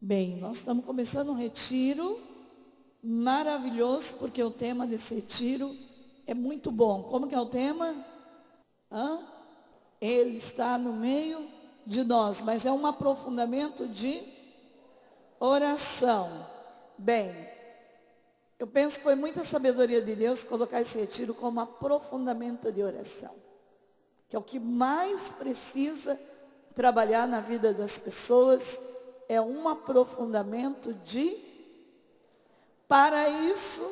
Bem, nós estamos começando um retiro maravilhoso, porque o tema desse retiro é muito bom. Como que é o tema? Ele está no meio de nós, mas é um aprofundamento de oração. Bem, eu penso que foi muita sabedoria de Deus colocar esse retiro como aprofundamento de oração, que é o que mais precisa trabalhar na vida das pessoas, é um aprofundamento de... Para isso,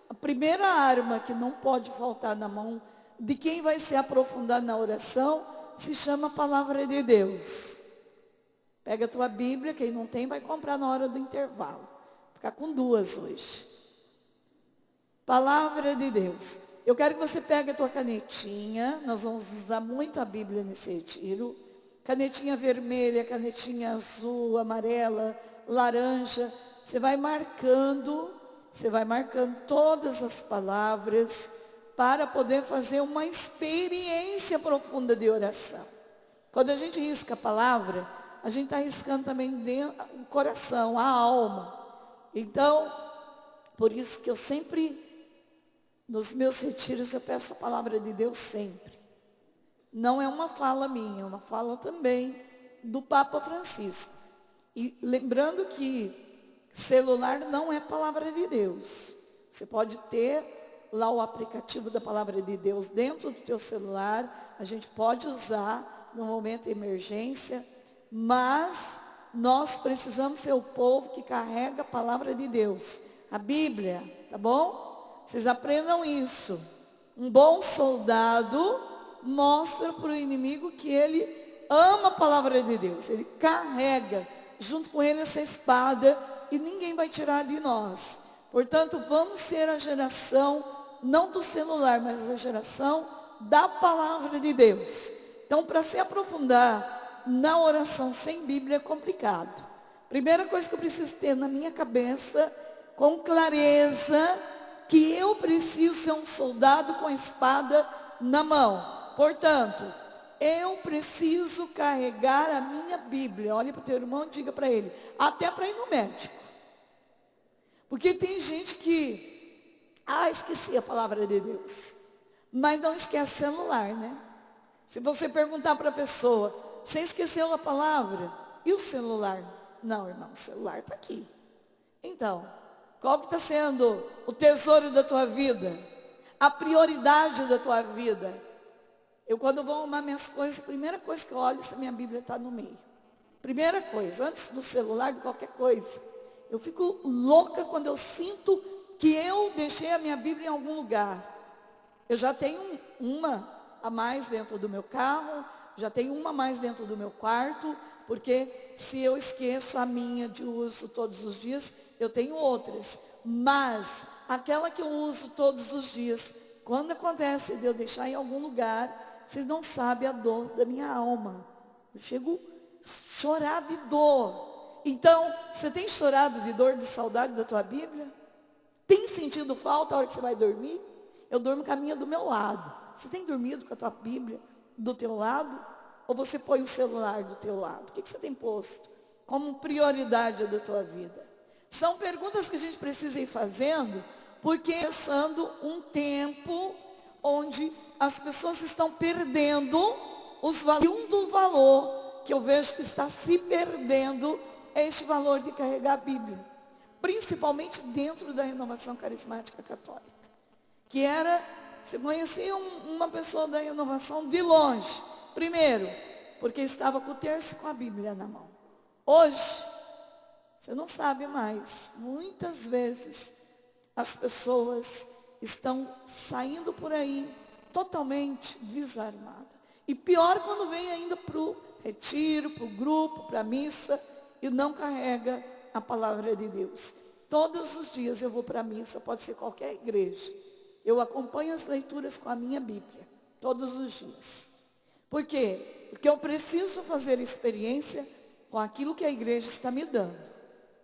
a primeira arma que não pode faltar na mão de quem vai se aprofundar na oração se chama a palavra de Deus. Pega a tua Bíblia, quem não tem vai comprar na hora do intervalo. Vou ficar com duas hoje. Palavra de Deus. Eu quero que você pegue a tua canetinha, nós vamos usar muito a Bíblia nesse retiro. Canetinha vermelha, canetinha azul, amarela, laranja. Você vai marcando todas as palavras para poder fazer uma experiência profunda de oração. Quando a gente risca a palavra, a gente está riscando também dentro, o coração, a alma. Então, por isso que eu sempre, nos meus retiros, eu peço a palavra de Deus sempre. Não é uma fala minha, é uma fala também do Papa Francisco. E lembrando que celular não é palavra de Deus. Você pode ter lá o aplicativo da palavra de Deus dentro do teu celular. A gente pode usar no momento de emergência. Mas nós precisamos ser o povo que carrega a palavra de Deus. A Bíblia, tá bom? Vocês aprendam isso. Um bom soldado mostra para o inimigo que ele ama a palavra de Deus. Ele carrega junto com ele essa espada e ninguém vai tirar de nós. Portanto, vamos ser a geração, não do celular, mas a geração da palavra de Deus. Então, para se aprofundar na oração sem Bíblia é complicado. Primeira coisa que eu preciso ter na minha cabeça, com clareza, que eu preciso ser um soldado com a espada na mão. Portanto, eu preciso carregar a minha Bíblia. Olhe para o teu irmão e diga para ele, até para ir no médico. Porque tem gente que, esqueci a palavra de Deus, mas não esquece o celular, né? Se você perguntar para a pessoa, você esqueceu a palavra? E o celular? Não, irmão, o celular está aqui. Então, qual que está sendo o tesouro da tua vida? A prioridade da tua vida? Eu, quando vou arrumar minhas coisas, a primeira coisa que eu olho é se a minha Bíblia está no meio. Primeira coisa, antes do celular, de qualquer coisa. Eu fico louca quando eu sinto que eu deixei a minha Bíblia em algum lugar. Eu já tenho uma a mais dentro do meu carro, já tenho uma a mais dentro do meu quarto, porque se eu esqueço a minha de uso todos os dias, eu tenho outras. Mas aquela que eu uso todos os dias, quando acontece de eu deixar em algum lugar, vocês não sabem a dor da minha alma. Eu chego a chorar de dor. Então, você tem chorado de dor, de saudade da tua Bíblia? Tem sentido falta a hora que você vai dormir? Eu durmo com a minha do meu lado. Você tem dormido com a tua Bíblia do teu lado? Ou você põe o celular do teu lado? O que você tem posto como prioridade da tua vida? São perguntas que a gente precisa ir fazendo, porque passando um tempo onde as pessoas estão perdendo os valores. E um do valor que eu vejo que está se perdendo é este valor de carregar a Bíblia. Principalmente dentro da renovação carismática católica. Que era, você conhecia uma pessoa da renovação de longe. Primeiro, porque estava com o terço e com a Bíblia na mão. Hoje, você não sabe mais. Muitas vezes, as pessoas estão saindo por aí totalmente desarmadas. E pior quando vem ainda para o retiro, para o grupo, para a missa, e não carrega a palavra de Deus. Todos os dias eu vou para a missa, pode ser qualquer igreja. Eu acompanho as leituras com a minha Bíblia, todos os dias. Por quê? Porque eu preciso fazer experiência com aquilo que a igreja está me dando,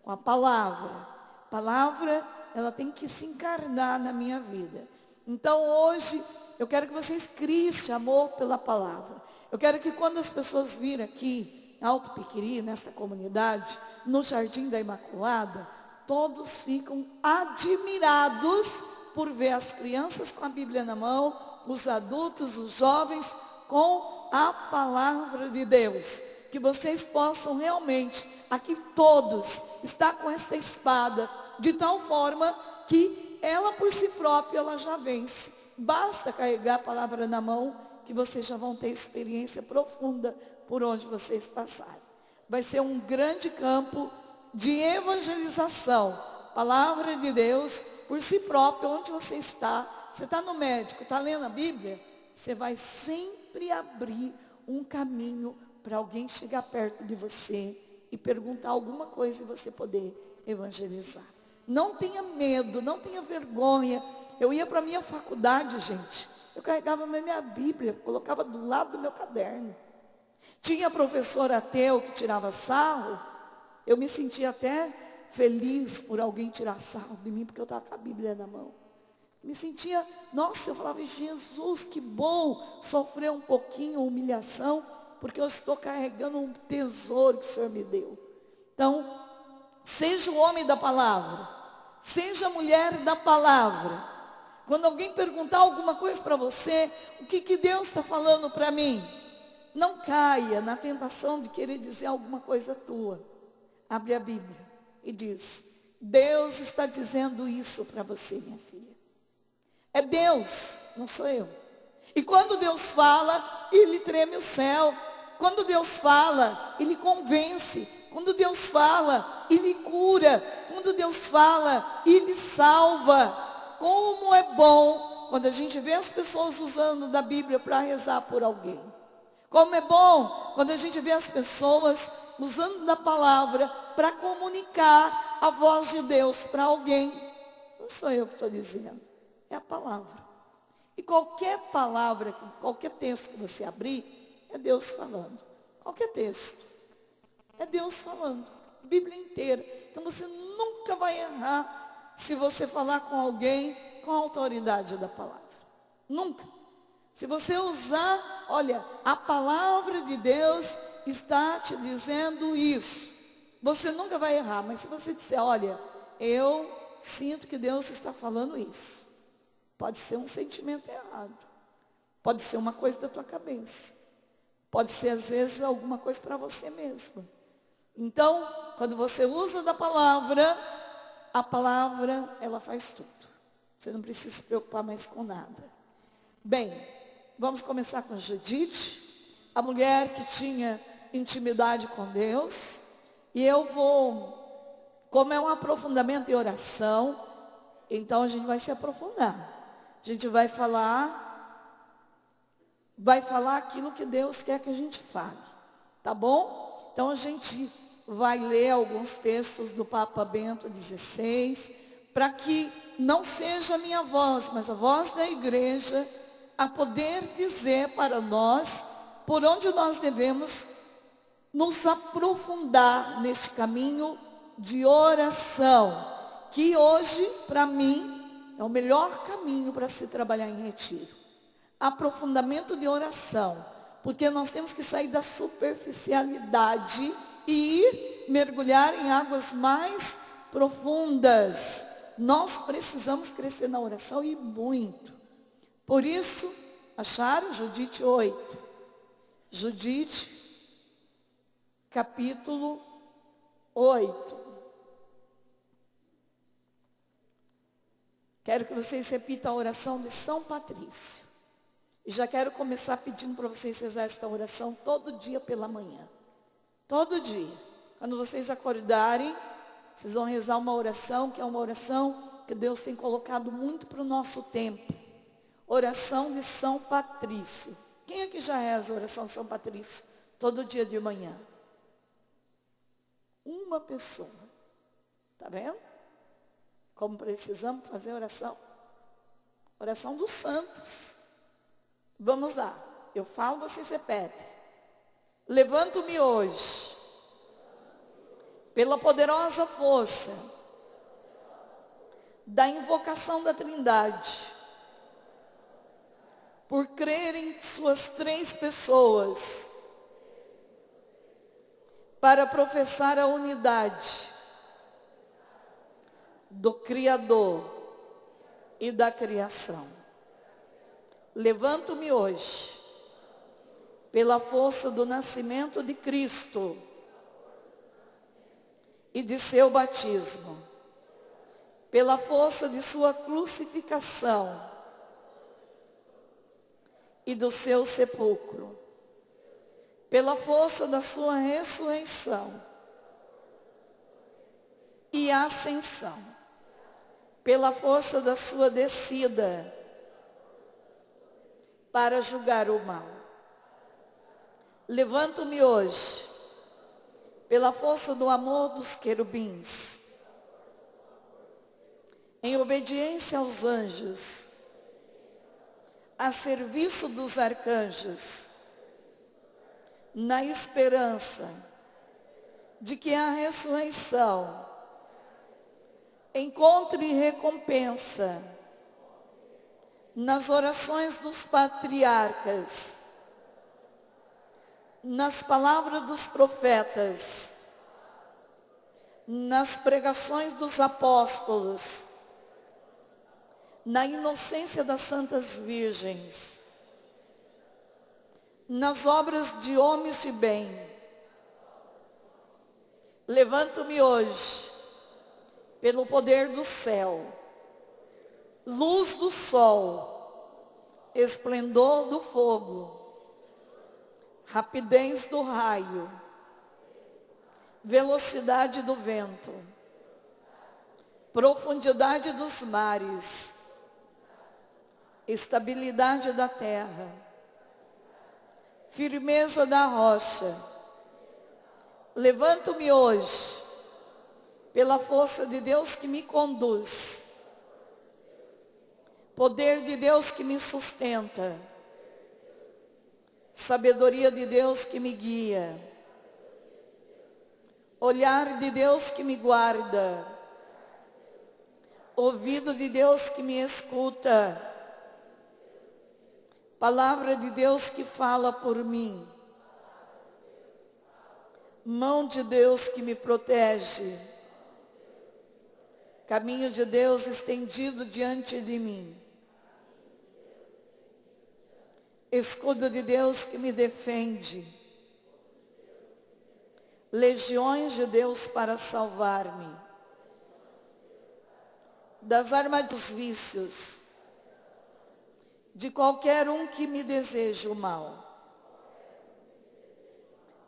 com a palavra. A palavra, ela tem que se encarnar na minha vida. Então hoje, eu quero que vocês criem esse amor pela palavra. Eu quero que quando as pessoas virem aqui, Alto Piquiri, nessa comunidade, no Jardim da Imaculada, todos ficam admirados por ver as crianças com a Bíblia na mão, os adultos, os jovens, com a palavra de Deus. Que vocês possam realmente, aqui todos, estar com essa espada, de tal forma que ela por si própria, ela já vence. Basta carregar a palavra na mão, que vocês já vão ter experiência profunda por onde vocês passarem. Vai ser um grande campo de evangelização. Palavra de Deus, por si próprio, onde você está. Você está no médico, está lendo a Bíblia, você vai sempre abrir um caminho para alguém chegar perto de você e perguntar alguma coisa e você poder evangelizar. Não tenha medo, não tenha vergonha. Eu ia para a minha faculdade, gente. Eu carregava a minha Bíblia, colocava do lado do meu caderno. Tinha professor ateu que tirava sarro. Eu me sentia até feliz por alguém tirar sarro de mim, porque eu estava com a Bíblia na mão. Me sentia, nossa, eu falava, Jesus, que bom sofrer um pouquinho humilhação, porque eu estou carregando um tesouro que o Senhor me deu. Então, seja o homem da palavra, seja a mulher da palavra. Quando alguém perguntar alguma coisa para você, o que Deus está falando para mim? Não caia na tentação de querer dizer alguma coisa tua. Abre a Bíblia e diz, Deus está dizendo isso para você, minha filha. É Deus, não sou eu. E quando Deus fala, Ele treme o céu. Quando Deus fala, Ele convence. Quando Deus fala, Ele cura. Quando Deus fala, Ele salva. Como é bom quando a gente vê as pessoas usando da Bíblia para rezar por alguém. Como é bom quando a gente vê as pessoas usando da palavra para comunicar a voz de Deus para alguém. Não sou eu que estou dizendo, é a palavra. E qualquer palavra, qualquer texto que você abrir, é Deus falando. Qualquer texto, é Deus falando. A Bíblia inteira. Então você nunca vai errar se você falar com alguém com a autoridade da palavra. Nunca. Se você usar, olha, a palavra de Deus está te dizendo isso. Você nunca vai errar, mas se você disser, olha, eu sinto que Deus está falando isso. Pode ser um sentimento errado. Pode ser uma coisa da tua cabeça. Pode ser, às vezes, alguma coisa para você mesmo. Então, quando você usa da palavra, a palavra, ela faz tudo. Você não precisa se preocupar mais com nada. Bem, vamos começar com Judite, a mulher que tinha intimidade com Deus. E eu vou, como é um aprofundamento em oração, então a gente vai se aprofundar. A gente vai falar aquilo que Deus quer que a gente fale. Tá bom? Então a gente vai ler alguns textos do Papa Bento XVI, para que não seja a minha voz, mas a voz da igreja, a poder dizer para nós por onde nós devemos nos aprofundar neste caminho de oração, que hoje, para mim, é o melhor caminho para se trabalhar em retiro. Aprofundamento de oração, porque nós temos que sair da superficialidade e ir mergulhar em águas mais profundas. Nós precisamos crescer na oração e muito. Por isso, acharam Judite 8. Judite, capítulo 8. Quero que vocês repitam a oração de São Patrício. E já quero começar pedindo para vocês rezar esta oração todo dia pela manhã. Todo dia. Quando vocês acordarem, vocês vão rezar uma oração, que é uma oração que Deus tem colocado muito para o nosso tempo. Oração de São Patrício. Quem é que já reza a oração de São Patrício todo dia de manhã? Uma pessoa. Está vendo? Como precisamos fazer oração? Oração dos santos. Vamos lá. Eu falo, vocês repetem. Levanto-me hoje, pela poderosa força da invocação da Trindade, por crer em suas três pessoas, para professar a unidade do Criador e da criação. Levanto-me hoje, pela força do nascimento de Cristo e de seu batismo, pela força de sua crucificação e do seu sepulcro, pela força da sua ressurreição e ascensão, pela força da sua descida para julgar o mal. Levanto-me hoje, pela força do amor dos querubins, em obediência aos anjos, a serviço dos arcanjos, na esperança de que a ressurreição encontre recompensa nas orações dos patriarcas, nas palavras dos profetas, nas pregações dos apóstolos, na inocência das santas virgens, nas obras de homens de bem. Levanto-me hoje, pelo poder do céu, luz do sol, esplendor do fogo, rapidez do raio, velocidade do vento, profundidade dos mares, estabilidade da terra, firmeza da rocha. Levanto-me hoje, pela força de Deus que me conduz, poder de Deus que me sustenta, sabedoria de Deus que me guia, olhar de Deus que me guarda, ouvido de Deus que me escuta, palavra de Deus que fala por mim, mão de Deus que me protege, caminho de Deus estendido diante de mim, escudo de Deus que me defende, legiões de Deus para salvar-me das armadilhas dos vícios, de qualquer um que me deseje o mal,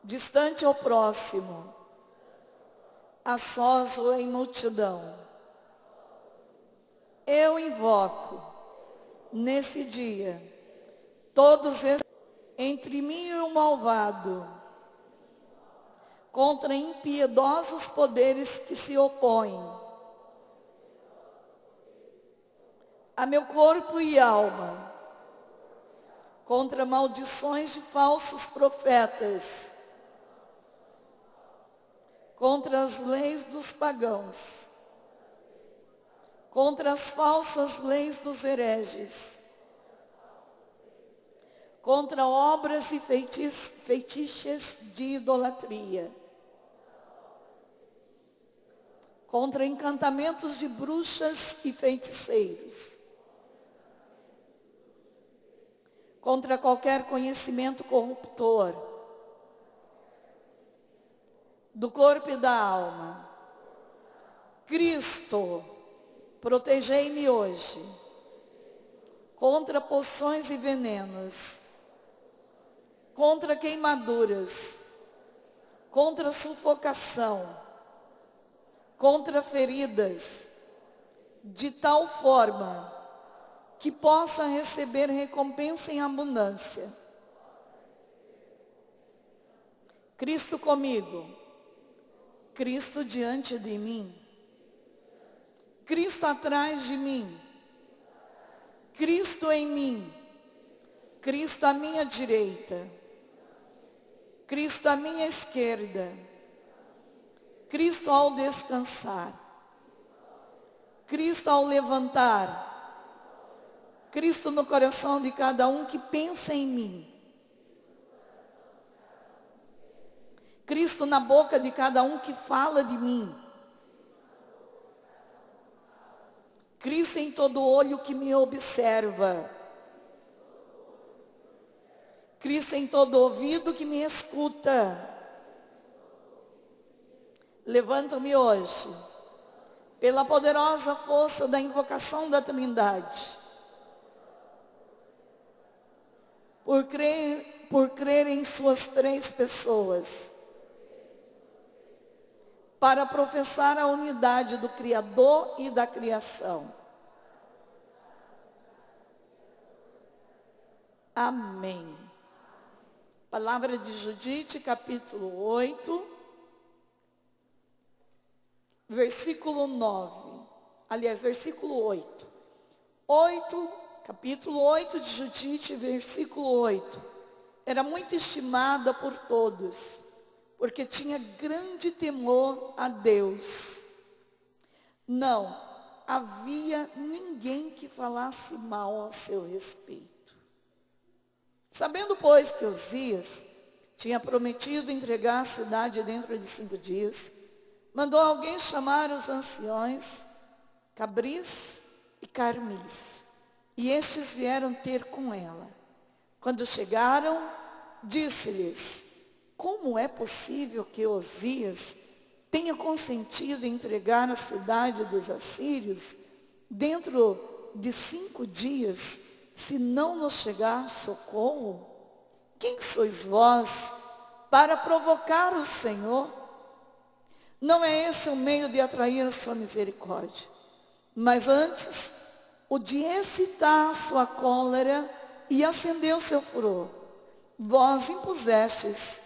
distante ou próximo, a sós ou em multidão. Eu invoco nesse dia todos esses entre mim e o malvado, contra impiedosos poderes que se opõem a meu corpo e alma, contra maldições de falsos profetas, contra as leis dos pagãos, contra as falsas leis dos hereges, contra obras e feitiços de idolatria, contra encantamentos de bruxas e feiticeiros, contra qualquer conhecimento corruptor do corpo e da alma. Cristo, protegei-me hoje contra poções e venenos, contra queimaduras, contra sufocação, contra feridas, de tal forma que possa receber recompensa em abundância. Cristo comigo, Cristo diante de mim, Cristo atrás de mim, Cristo em mim, Cristo à minha direita, Cristo à minha esquerda, Cristo ao descansar, Cristo ao levantar, Cristo no coração de cada um que pensa em mim, Cristo na boca de cada um que fala de mim. Cristo em todo olho que me observa. Cristo em todo ouvido que me escuta. Levanto-me hoje, pela poderosa força da invocação da Trindade, por crer em suas três pessoas, para professar a unidade do Criador e da criação. Amém. Palavra de Judite, capítulo 8, versículo 9. Aliás, versículo 8. Capítulo 8 de Judite, versículo 8. Era muito estimada por todos, porque tinha grande temor a Deus. Não havia ninguém que falasse mal ao seu respeito. Sabendo, pois, que Uzias tinha prometido entregar a cidade dentro de 5 dias, mandou alguém chamar os anciões, Cabris e Carmis, e estes vieram ter com ela. Quando chegaram, disse-lhes: como é possível que Uzias tenha consentido em entregar a cidade dos assírios dentro de 5 dias, se não nos chegar socorro? Quem sois vós para provocar o Senhor? Não é esse o meio de atrair a sua misericórdia, mas antes o de excitar a sua cólera e acender o seu furor. Vós impusestes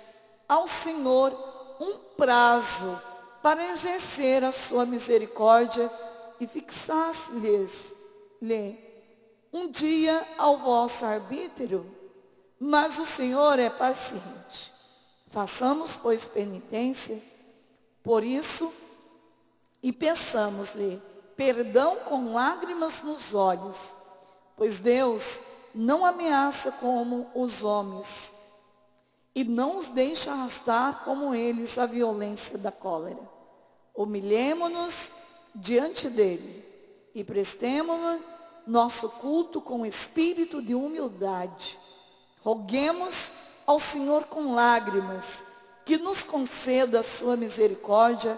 ao Senhor um prazo para exercer a sua misericórdia e fixaste-lhes um dia ao vosso arbítrio, mas o Senhor é paciente. Façamos, pois, penitência por isso e peçamos-lhe perdão com lágrimas nos olhos, pois Deus não ameaça como os homens e não os deixa arrastar como eles a violência da cólera. Humilhemo-nos diante dele e prestemo-lhe nosso culto com espírito de humildade. Roguemos ao Senhor com lágrimas, que nos conceda a sua misericórdia,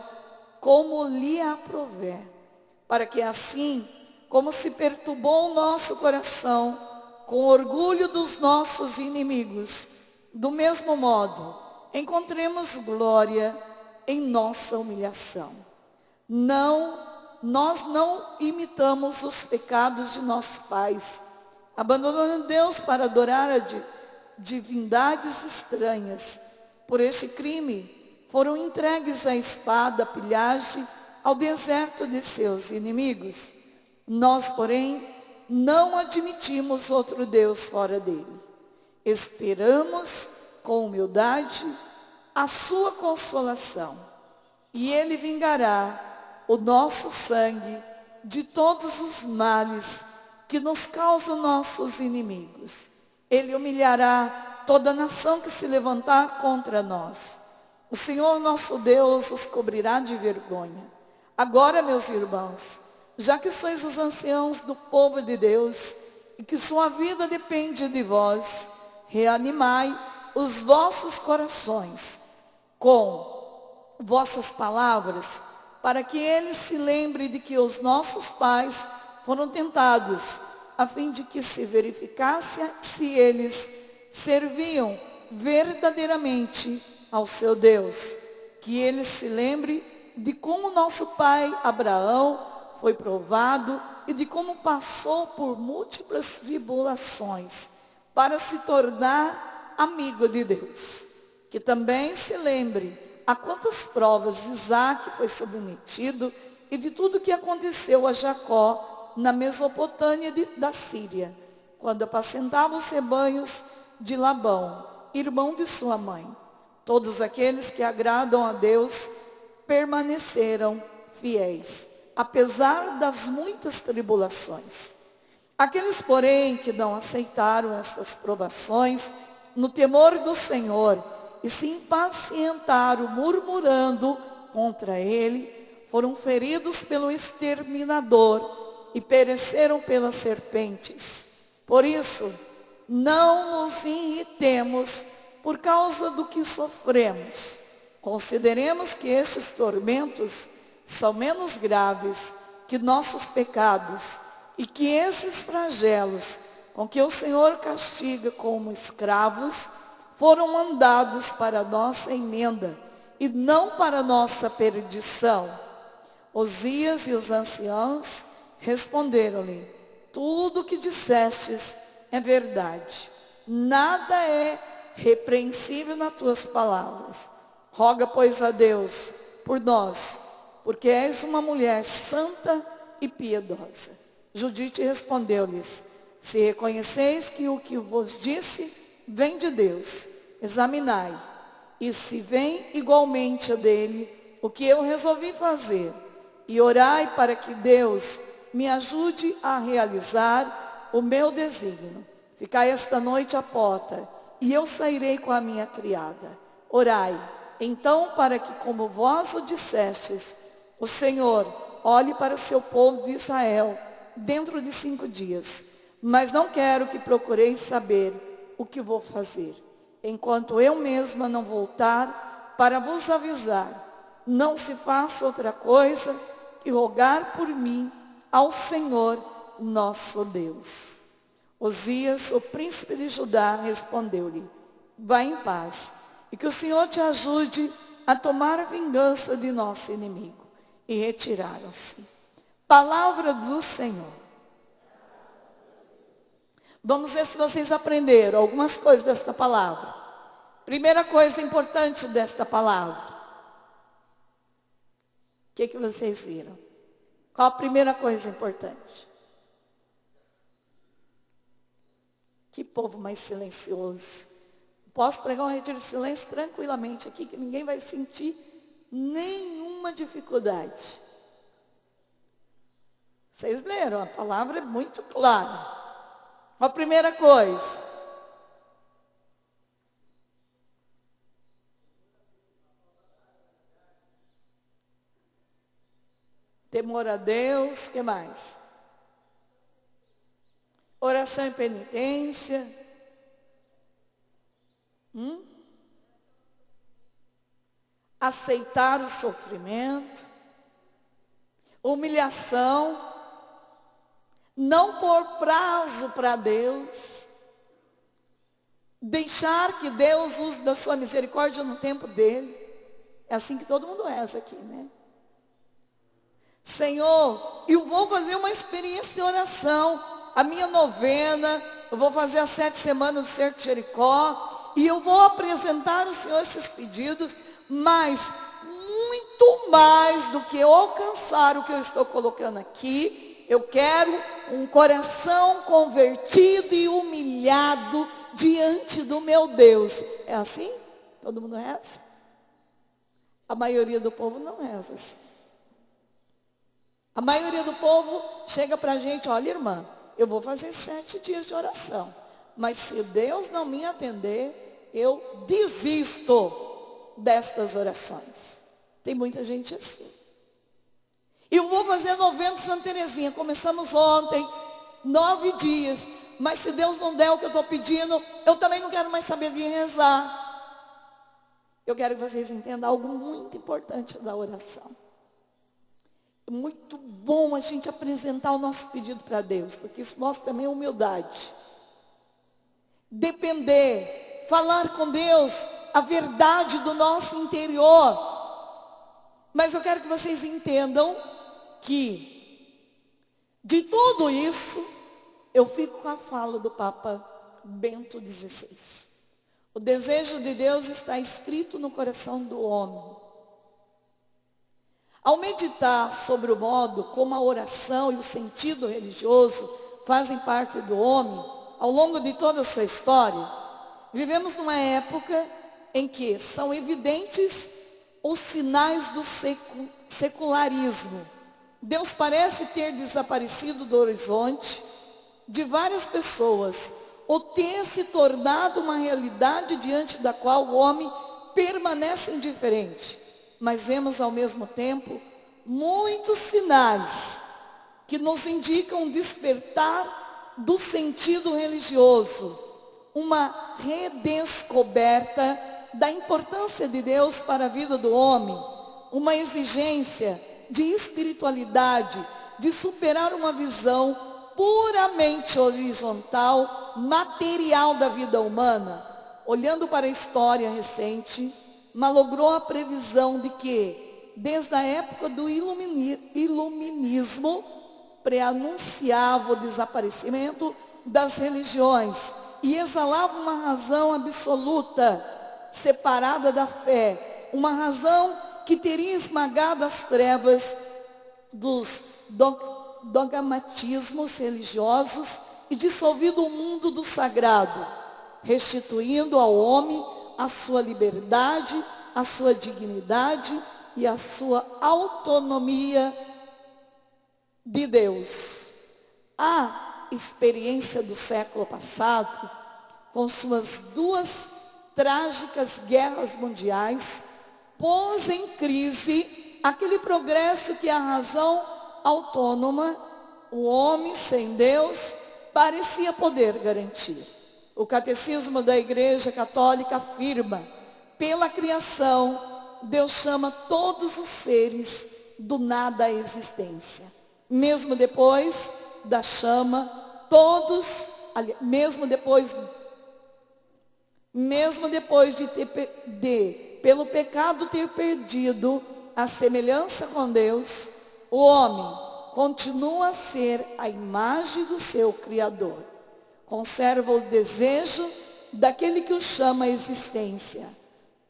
como lhe aprouver, para que assim, como se perturbou o nosso coração com o orgulho dos nossos inimigos, do mesmo modo, encontremos glória em nossa humilhação. Nós não imitamos os pecados de nossos pais, abandonando Deus para adorar a divindades estranhas. Por este crime, foram entregues à espada, à pilhagem, ao deserto de seus inimigos. Nós, porém, não admitimos outro Deus fora dele. Esperamos com humildade a sua consolação, e ele vingará o nosso sangue de todos os males que nos causam nossos inimigos. Ele humilhará toda nação que se levantar contra nós. O Senhor nosso Deus os cobrirá de vergonha. Agora, meus irmãos, já que sois os anciãos do povo de Deus e que sua vida depende de vós, reanimai os vossos corações com vossas palavras, para que eles se lembrem de que os nossos pais foram tentados, a fim de que se verificasse se eles serviam verdadeiramente ao seu Deus. Que eles se lembrem de como nosso pai Abraão foi provado e de como passou por múltiplas tribulações para se tornar amigo de Deus. Que também se lembre a quantas provas Isaac foi submetido e de tudo que aconteceu a Jacó na Mesopotâmia da Síria, quando apacentava os rebanhos de Labão, irmão de sua mãe. Todos aqueles que agradam a Deus permaneceram fiéis, apesar das muitas tribulações. Aqueles, porém, que não aceitaram estas provações, no temor do Senhor, e se impacientaram, murmurando contra ele, foram feridos pelo exterminador e pereceram pelas serpentes. Por isso, não nos irritemos por causa do que sofremos. Consideremos que estes tormentos são menos graves que nossos pecados e que esses flagelos com que o Senhor castiga como escravos foram mandados para nossa emenda e não para nossa perdição. Osias e os anciãos responderam-lhe: tudo o que dissestes é verdade. Nada é repreensível nas tuas palavras. Roga, pois, a Deus por nós, porque és uma mulher santa e piedosa. Judite respondeu-lhes: se reconheceis que o que vos disse vem de Deus, examinai. E se vem igualmente a dele, o que eu resolvi fazer, e orai para que Deus me ajude a realizar o meu desígnio. Ficai esta noite à porta, e eu sairei com a minha criada. Orai, então, para que, como vós o dissestes, o Senhor olhe para o seu povo de Israel dentro de 5 dias. Mas não quero que procureis saber o que vou fazer, enquanto eu mesma não voltar para vos avisar. Não se faça outra coisa que rogar por mim ao Senhor nosso Deus. Osias, o príncipe de Judá, respondeu-lhe: vá em paz, e que o Senhor te ajude a tomar a vingança de nosso inimigo. E retiraram-se. Palavra do Senhor. Vamos ver se vocês aprenderam algumas coisas desta palavra. Primeira coisa importante desta palavra. O que vocês viram? Qual a primeira coisa importante? Que povo mais silencioso. Posso pregar um retiro de silêncio tranquilamente aqui, que ninguém vai sentir nenhuma dificuldade. Vocês leram, a palavra é muito clara. A primeira coisa. Temor a Deus, o que mais? Oração e penitência. Aceitar o sofrimento. Humilhação. Não pôr prazo para Deus. Deixar que Deus use da sua misericórdia no tempo dele. É assim que todo mundo reza aqui, né? Senhor, eu vou fazer uma experiência de oração. A minha novena, eu vou fazer as 7 semanas do Cerco de Jericó. E eu vou apresentar ao Senhor esses pedidos. Mas, muito mais do que alcançar o que eu estou colocando aqui, eu quero um coração convertido e humilhado diante do meu Deus. É assim? Todo mundo reza? A maioria do povo não reza assim. A maioria do povo chega para a gente: olha, irmã, eu vou fazer 7 dias de oração, mas se Deus não me atender, eu desisto destas orações. Tem muita gente assim. Eu vou fazer novena de Santa Teresinha. Começamos ontem, 9 dias. Mas se Deus não der o que eu estou pedindo, eu também não quero mais saber de rezar. Eu quero que vocês entendam algo muito importante da oração. É muito bom a gente apresentar o nosso pedido para Deus, porque isso mostra também humildade. Depender, falar com Deus a verdade do nosso interior. Mas eu quero que vocês entendam que de tudo isso eu fico com a fala do Papa Bento XVI. O desejo de Deus está escrito no coração do homem. Ao meditar sobre o modo como a oração e o sentido religioso fazem parte do homem, ao longo de toda a sua história, vivemos numa época em que são evidentes os sinais do secularismo. Deus parece ter desaparecido do horizonte de várias pessoas, ou ter se tornado uma realidade diante da qual o homem permanece indiferente, mas vemos ao mesmo tempo muitos sinais que nos indicam um despertar do sentido religioso, uma redescoberta da importância de Deus para a vida do homem, uma exigência de espiritualidade, de superar uma visão puramente horizontal, material da vida humana. Olhando para a história recente, malogrou a previsão de que, desde a época do iluminismo, preanunciava o desaparecimento das religiões e exalava uma razão absoluta, separada da fé, uma razão que teria esmagado as trevas dos dogmatismos religiosos e dissolvido o mundo do sagrado, restituindo ao homem a sua liberdade, a sua dignidade e a sua autonomia de Deus. A experiência do século passado, com suas duas trágicas guerras mundiais, pôs em crise aquele progresso que a razão autônoma, o homem sem Deus, parecia poder garantir. O Catecismo da Igreja Católica afirma: pela criação, Deus chama todos os seres do nada à existência. Mesmo depois da chama, mesmo depois de pelo pecado ter perdido a semelhança com Deus, o homem continua a ser a imagem do seu Criador. Conserva o desejo daquele que o chama à existência.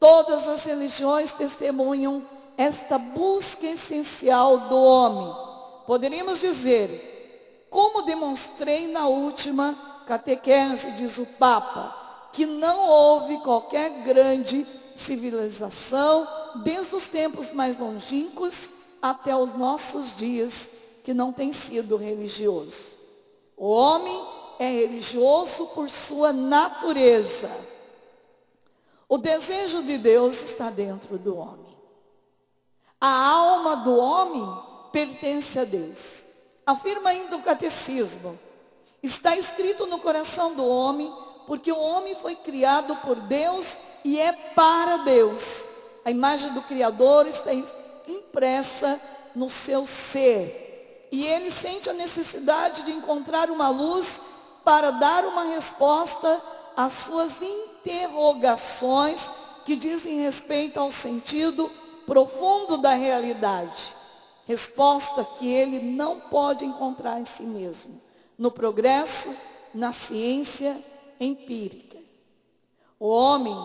Todas as religiões testemunham esta busca essencial do homem. Poderíamos dizer, como demonstrei na última catequese, diz o Papa, que não houve qualquer grande civilização, desde os tempos mais longínquos até os nossos dias, que não tem sido religioso. O homem é religioso por sua natureza. O desejo de Deus está dentro do homem. A alma do homem pertence a Deus. Afirma ainda o Catecismo: está escrito no coração do homem, porque o homem foi criado por Deus e é para Deus. A imagem do Criador está impressa no seu ser. E ele sente a necessidade de encontrar uma luz para dar uma resposta às suas interrogações que dizem respeito ao sentido profundo da realidade. Resposta que ele não pode encontrar em si mesmo, no progresso, na ciência empírica. O homem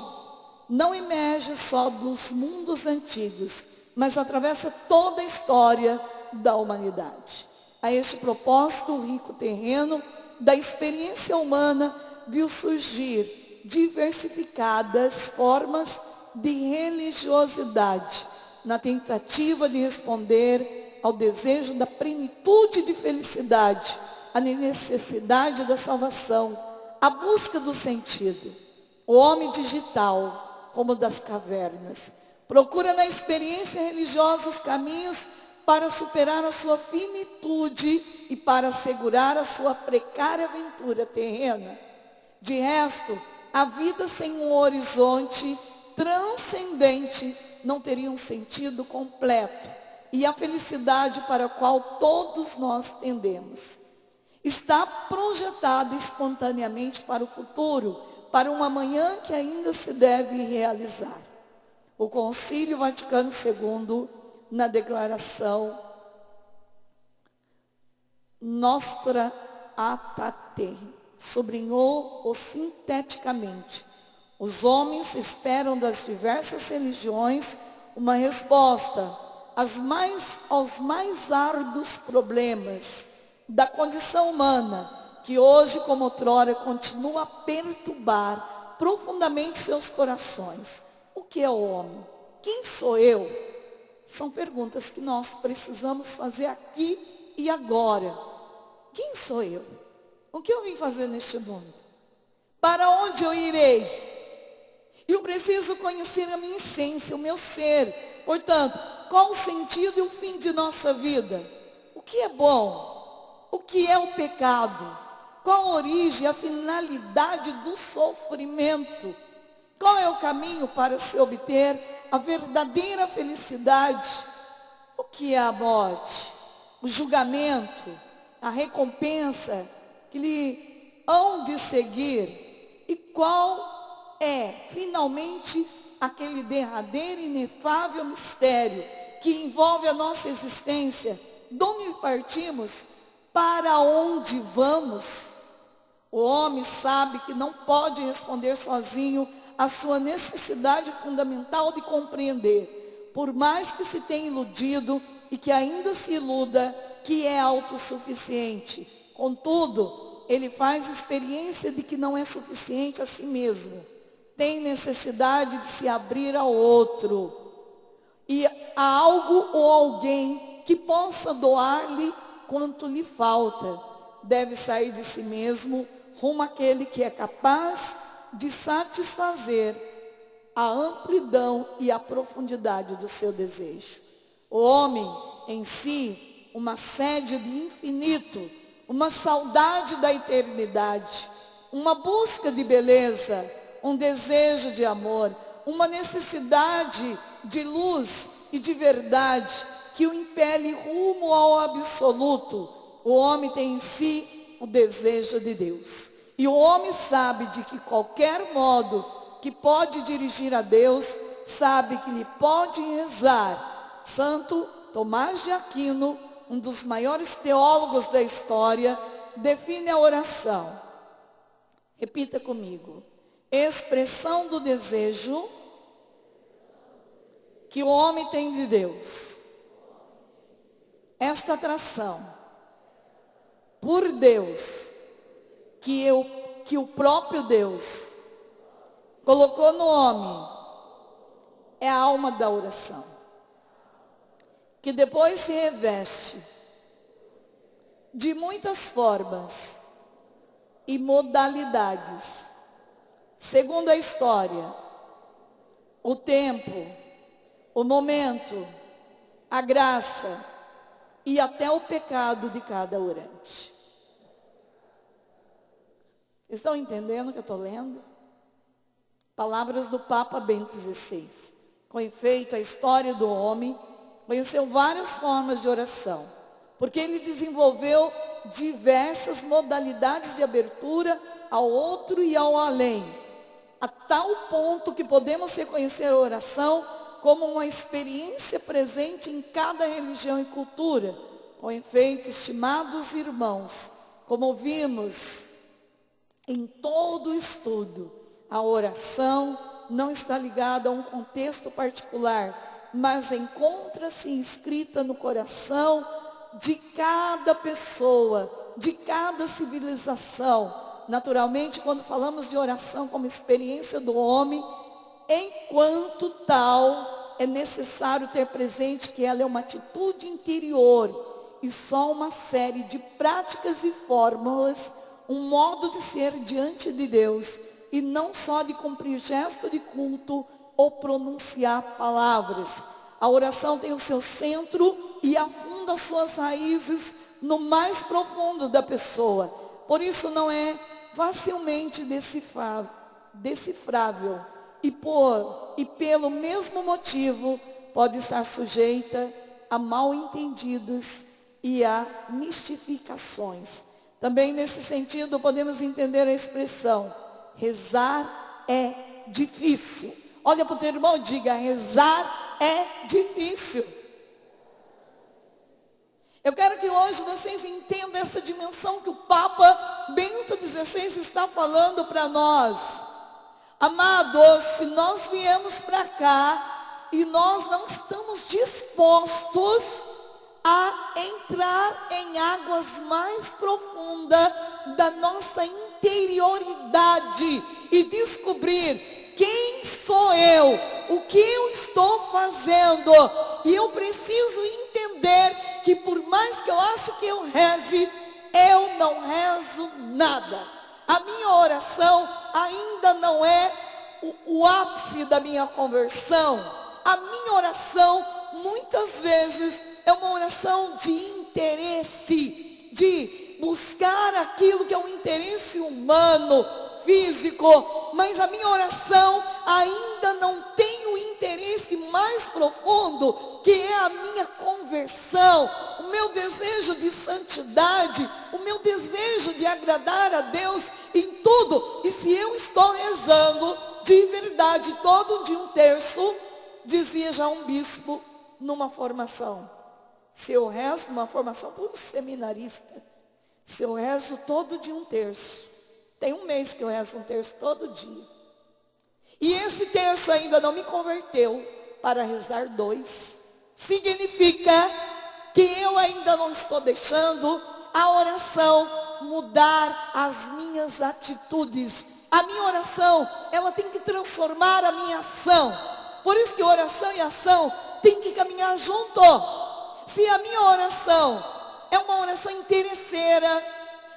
não emerge só dos mundos antigos, mas atravessa toda a história da humanidade. A este propósito, o rico terreno da experiência humana viu surgir diversificadas formas de religiosidade, na tentativa de responder ao desejo da plenitude de felicidade, à necessidade da salvação, à busca do sentido. O homem digital, como das cavernas, procura na experiência religiosa os caminhos para superar a sua finitude e para assegurar a sua precária aventura terrena. De resto, a vida sem um horizonte transcendente não teria um sentido completo, e a felicidade para a qual todos nós tendemos está projetada espontaneamente para o futuro, para um amanhã que ainda se deve realizar. O Concílio Vaticano II, na declaração Nostra Aetate, sublinhou-o sinteticamente: os homens esperam das diversas religiões uma resposta aos mais árduos problemas da condição humana, que hoje, como outrora, continua a perturbar profundamente seus corações. O que é o homem? Quem sou eu? São perguntas que nós precisamos fazer aqui e agora. Quem sou eu? O que eu vim fazer neste mundo? Para onde eu irei? E eu preciso conhecer a minha essência, o meu ser. Portanto, qual o sentido e o fim de nossa vida? O que é bom? O que é o pecado? Qual a origem, a finalidade do sofrimento? Qual é o caminho para se obter a verdadeira felicidade? O que é a morte? O julgamento, a recompensa que lhe hão de seguir? E qual é, finalmente, aquele derradeiro e inefável mistério que envolve a nossa existência? De onde partimos? Para onde vamos? O homem sabe que não pode responder sozinho à sua necessidade fundamental de compreender, por mais que se tenha iludido e que ainda se iluda, que é autossuficiente. Contudo, ele faz experiência de que não é suficiente a si mesmo. Tem necessidade de se abrir ao outro. E há algo ou alguém que possa doar-lhe quanto lhe falta. Deve sair de si mesmo rumo àquele que é capaz de satisfazer a amplidão e a profundidade do seu desejo. O homem em si, uma sede de infinito, uma saudade da eternidade, uma busca de beleza, um desejo de amor, uma necessidade de luz e de verdade que o impele rumo ao absoluto. O homem tem em si o desejo de Deus. E o homem sabe de que qualquer modo que pode dirigir a Deus, sabe que lhe pode rezar. Santo Tomás de Aquino, um dos maiores teólogos da história, define a oração. Repita comigo. Expressão do desejo que o homem tem de Deus. Esta atração por Deus, que o próprio Deus colocou no homem, é a alma da oração, que depois se reveste de muitas formas e modalidades, segundo a história, o tempo, o momento, a graça e até o pecado de cada orante. Estão entendendo o que eu estou lendo? Palavras do Papa Bento XVI. Com efeito, a história do homem conheceu várias formas de oração, porque ele desenvolveu diversas modalidades de abertura ao outro e ao além, a tal ponto que podemos reconhecer a oração como uma experiência presente em cada religião e cultura. Com efeito, estimados irmãos, como vimos em todo o estudo, a oração não está ligada a um contexto particular, mas encontra-se inscrita no coração de cada pessoa, de cada civilização. Naturalmente, quando falamos de oração como experiência do homem, enquanto tal, é necessário ter presente que ela é uma atitude interior e só uma série de práticas e fórmulas, um modo de ser diante de Deus, e não só de cumprir gesto de culto ou pronunciar palavras. A oração tem o seu centro e afunda suas raízes no mais profundo da pessoa. Por isso não é facilmente decifrável. E pelo mesmo motivo pode estar sujeita a mal entendidos e a mistificações. Também nesse sentido podemos entender a expressão: rezar é difícil. Olha para o teu irmão e diga: rezar é difícil. Eu quero que hoje vocês entendam essa dimensão que o Papa Bento XVI está falando para nós. Amados, se nós viemos para cá e nós não estamos dispostos a entrar em águas mais profundas da nossa interioridade e descobrir quem sou eu, o que eu estou fazendo, e eu preciso entender que por mais que eu ache que eu reze, eu não rezo nada. A minha oração ainda não é o ápice da minha conversão, a minha oração muitas vezes é uma oração de interesse, de buscar aquilo que é um interesse humano, físico, mas a minha oração ainda não tem o interesse mais profundo, que é a minha conversão, o meu desejo de santidade, o meu desejo de agradar a Deus em tudo. E se eu estou rezando de verdade todo dia um terço, dizia já um bispo numa formação, se eu rezo numa formação por um seminarista, se eu rezo todo dia um terço, tem um mês que eu rezo um terço todo dia, e esse terço ainda não me converteu para rezar 2, significa que eu ainda não estou deixando a oração mudar as minhas atitudes. A minha oração, ela tem que transformar a minha ação. Por isso que oração e ação tem que caminhar junto. Se a minha oração é uma oração interesseira,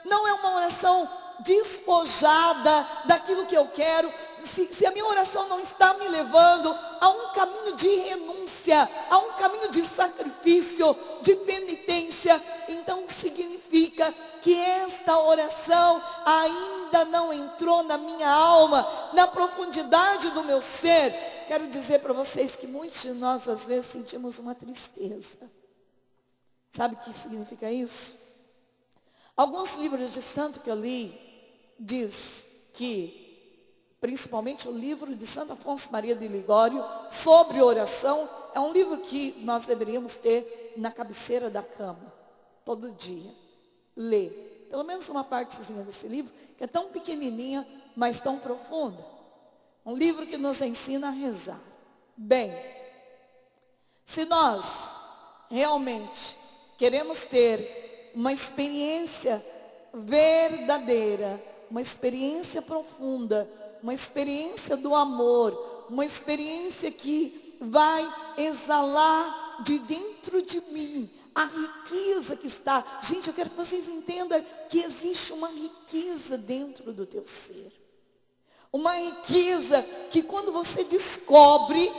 não é uma oração despojada daquilo que eu quero, se a minha oração não está me levando a um caminho de renúncia, a um caminho de sacrifício, de penitência, então significa que esta oração ainda não entrou na minha alma, na profundidade do meu ser. Quero dizer para vocês que muitos de nós às vezes sentimos uma tristeza. Sabe o que significa isso? Alguns livros de santo que eu li, diz que, principalmente o livro de Santo Afonso Maria de Ligório, sobre oração, é um livro que nós deveríamos ter na cabeceira da cama, todo dia, ler. Pelo menos uma partezinha desse livro, que é tão pequenininha, mas tão profunda. Um livro que nos ensina a rezar. Bem, se nós realmente queremos ter uma experiência verdadeira, uma experiência profunda, uma experiência do amor, uma experiência que vai exalar de dentro de mim a riqueza que está. Gente, eu quero que vocês entendam que existe uma riqueza dentro do teu ser. Uma riqueza que quando você descobre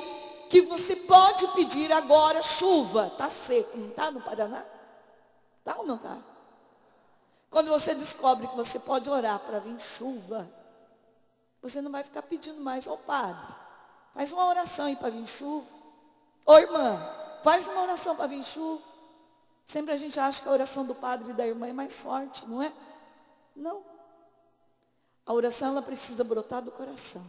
que você pode pedir agora chuva, está seco, não está no Paraná? Está ou não está? Quando você descobre que você pode orar para vir chuva, você não vai ficar pedindo mais ao padre. Faz uma oração aí para vir chuva. Ô irmã, faz uma oração para vir chuva. Sempre a gente acha que a oração do padre e da irmã é mais forte, não é? Não. A oração, ela precisa brotar do coração.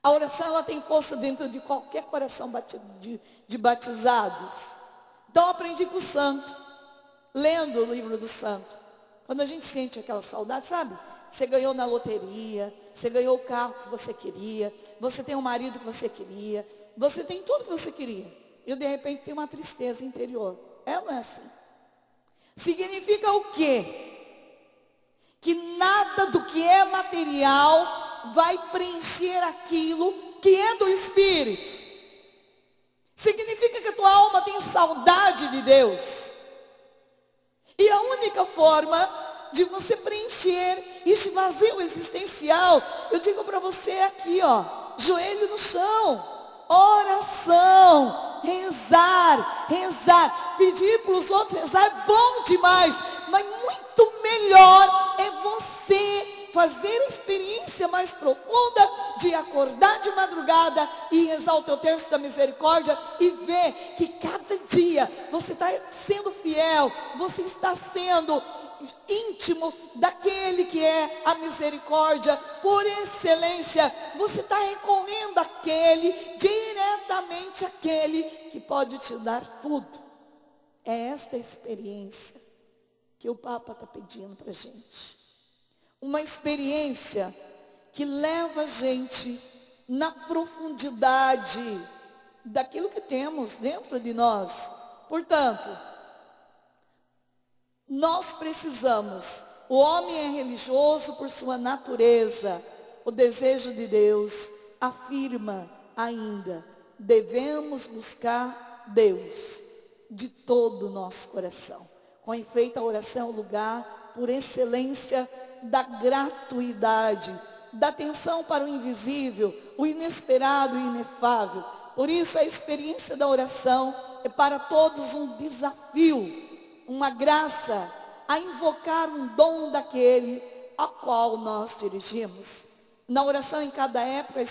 A oração, ela tem força dentro de qualquer coração de batizados. Então eu aprendi com o santo, lendo o livro do santo. Quando a gente sente aquela saudade, sabe? Você ganhou na loteria, você ganhou o carro que você queria, você tem o marido que você queria, você tem tudo que você queria. E de repente tem uma tristeza interior. É ou não é assim? Significa o quê? Que nada do que é material vai preencher aquilo que é do Espírito. Significa que a tua alma tem saudade de Deus. E a única forma de você preencher este vazio existencial, eu digo para você aqui, ó, joelho no chão, oração, rezar, pedir para os outros rezar é bom demais, mas muito melhor é você fazer a experiência mais profunda de acordar de madrugada e rezar o teu terço da misericórdia e ver que cada dia você está sendo fiel, você está sendo íntimo daquele que é a misericórdia por excelência. Você está recorrendo diretamente àquele que pode te dar tudo. É esta experiência que o Papa está pedindo para a gente. Uma experiência que leva a gente na profundidade daquilo que temos dentro de nós. Portanto, nós precisamos, o homem é religioso por sua natureza, o desejo de Deus afirma ainda, devemos buscar Deus de todo o nosso coração. Com efeito, a oração é o lugar por excelência da gratuidade. dá atenção para o invisível, o inesperado e inefável. Por isso a experiência da oração é para todos um desafio, uma graça, a invocar um dom daquele ao qual nós dirigimos. Na oração em cada época a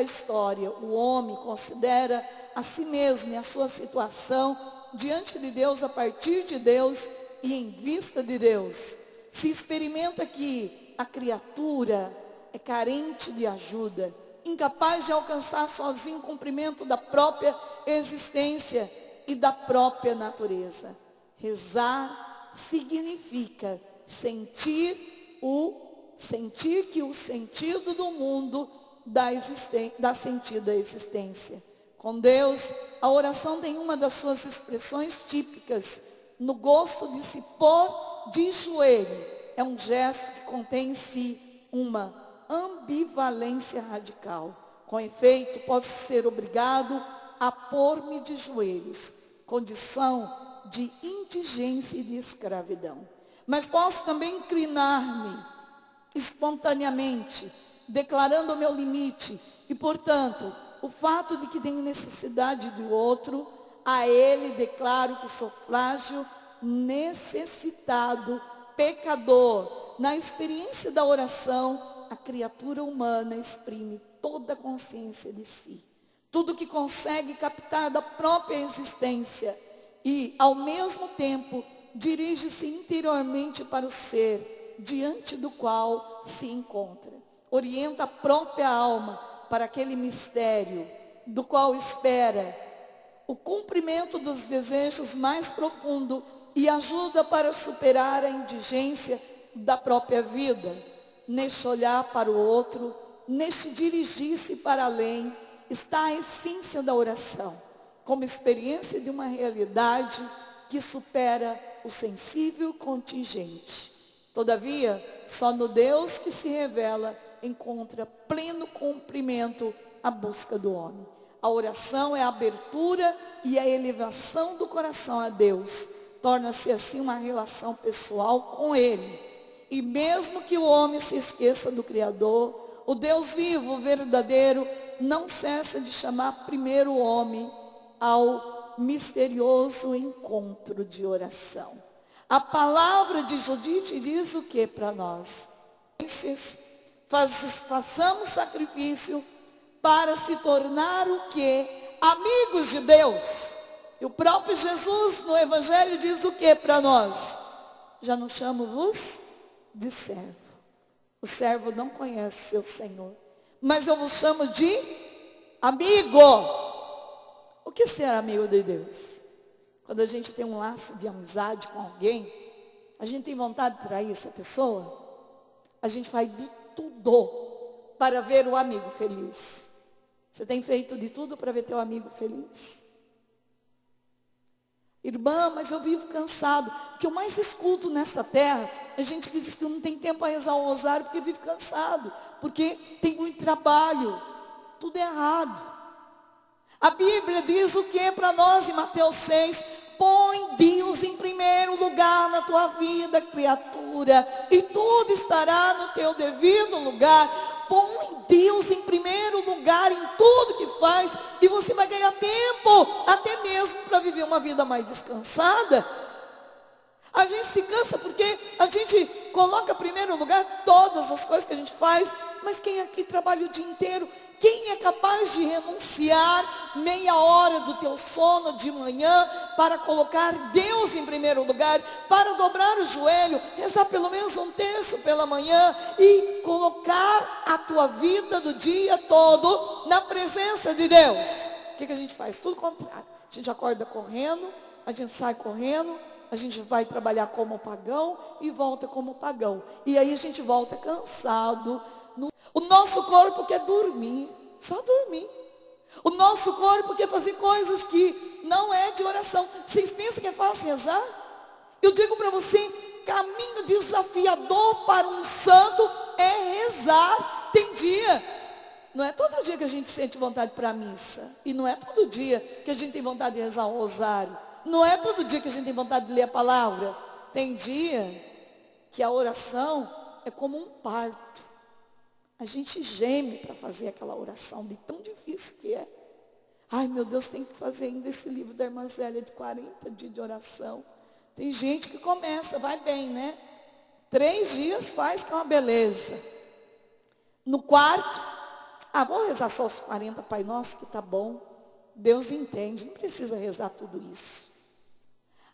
história, o homem considera a si mesmo e a sua situação diante de Deus, a partir de Deus e em vista de Deus. Se experimenta que a criatura é carente de ajuda, incapaz de alcançar sozinho o cumprimento da própria existência e da própria natureza. Rezar significa sentir que o sentido do mundo dá sentido à existência. Com Deus, a oração tem uma das suas expressões típicas, no gosto de se pôr de joelho. É um gesto que contém em si uma ambivalência radical. Com efeito, posso ser obrigado a pôr-me de joelhos, condição de indigência e de escravidão. Mas posso também inclinar-me espontaneamente, declarando o meu limite e, portanto, o fato de que tenho necessidade do outro, a ele declaro que sou frágil, necessitado, pecador. Na experiência da oração, a criatura humana exprime toda a consciência de si, tudo que consegue captar da própria existência e, ao mesmo tempo, dirige-se interiormente para o ser diante do qual se encontra. Orienta a própria alma para aquele mistério do qual espera o cumprimento dos desejos mais profundos e ajuda para superar a indigência da própria vida. Neste olhar para o outro, neste dirigir-se para além, está a essência da oração, como experiência de uma realidade que supera o sensível contingente. Todavia, só no Deus que se revela encontra pleno cumprimento a busca do homem. A oração é a abertura e a elevação do coração a Deus. Torna-se assim uma relação pessoal com Ele. E mesmo que o homem se esqueça do Criador, o Deus vivo, verdadeiro, não cessa de chamar primeiro o homem ao misterioso encontro de oração. A palavra de Judite diz o que para nós? Façamos sacrifício para se tornar o que? Amigos de Deus. E o próprio Jesus no Evangelho diz o que para nós? Já não chamo-vos de servo. O servo não conhece seu Senhor, mas eu vos chamo de amigo. O que é ser amigo de Deus? Quando a gente tem um laço de amizade com alguém, a gente tem vontade de trair essa pessoa, a gente faz de tudo para ver o amigo feliz. Você tem feito de tudo para ver teu amigo feliz? Irmã, mas eu vivo cansado. O que eu mais escuto nessa terra é gente que diz que não tem tempo para rezar o rosário porque vive cansado, porque tem muito trabalho. Tudo é errado. A Bíblia diz o que para nós em Mateus 6? Põe Deus em primeiro lugar na tua vida, criatura, e tudo estará no teu devido lugar. Põe Deus em primeiro lugar em tudo que faz, e você vai ganhar tempo, até mesmo para viver uma vida mais descansada. A gente se cansa porque a gente coloca em primeiro lugar todas as coisas que a gente faz, mas quem aqui trabalha o dia inteiro? Quem é capaz de renunciar meia hora do teu sono de manhã para colocar Deus em primeiro lugar, para dobrar o joelho, rezar pelo menos um terço pela manhã e colocar a tua vida do dia todo na presença de Deus? O que a gente faz? Tudo o contrário. A gente acorda correndo, a gente sai correndo, a gente vai trabalhar como pagão e volta como pagão. E aí a gente volta cansado. O nosso corpo quer dormir, só dormir. O nosso corpo quer fazer coisas que não é de oração. Vocês pensam que é fácil rezar? Eu digo para você, caminho desafiador para um santo é rezar. Tem dia, não é todo dia que a gente sente vontade para a missa. E não é todo dia que a gente tem vontade de rezar o rosário. Não é todo dia que a gente tem vontade de ler a palavra. Tem dia que a oração é como um parto. A gente geme para fazer aquela oração, de tão difícil que é. Ai, meu Deus, tem que fazer ainda esse livro da irmã Zélia de 40 dias de oração. Tem gente que começa, vai bem, né? 3 dias faz que é uma beleza. No quarto, vou rezar só os 40 Pai Nosso, que tá bom. Deus entende, não precisa rezar tudo isso.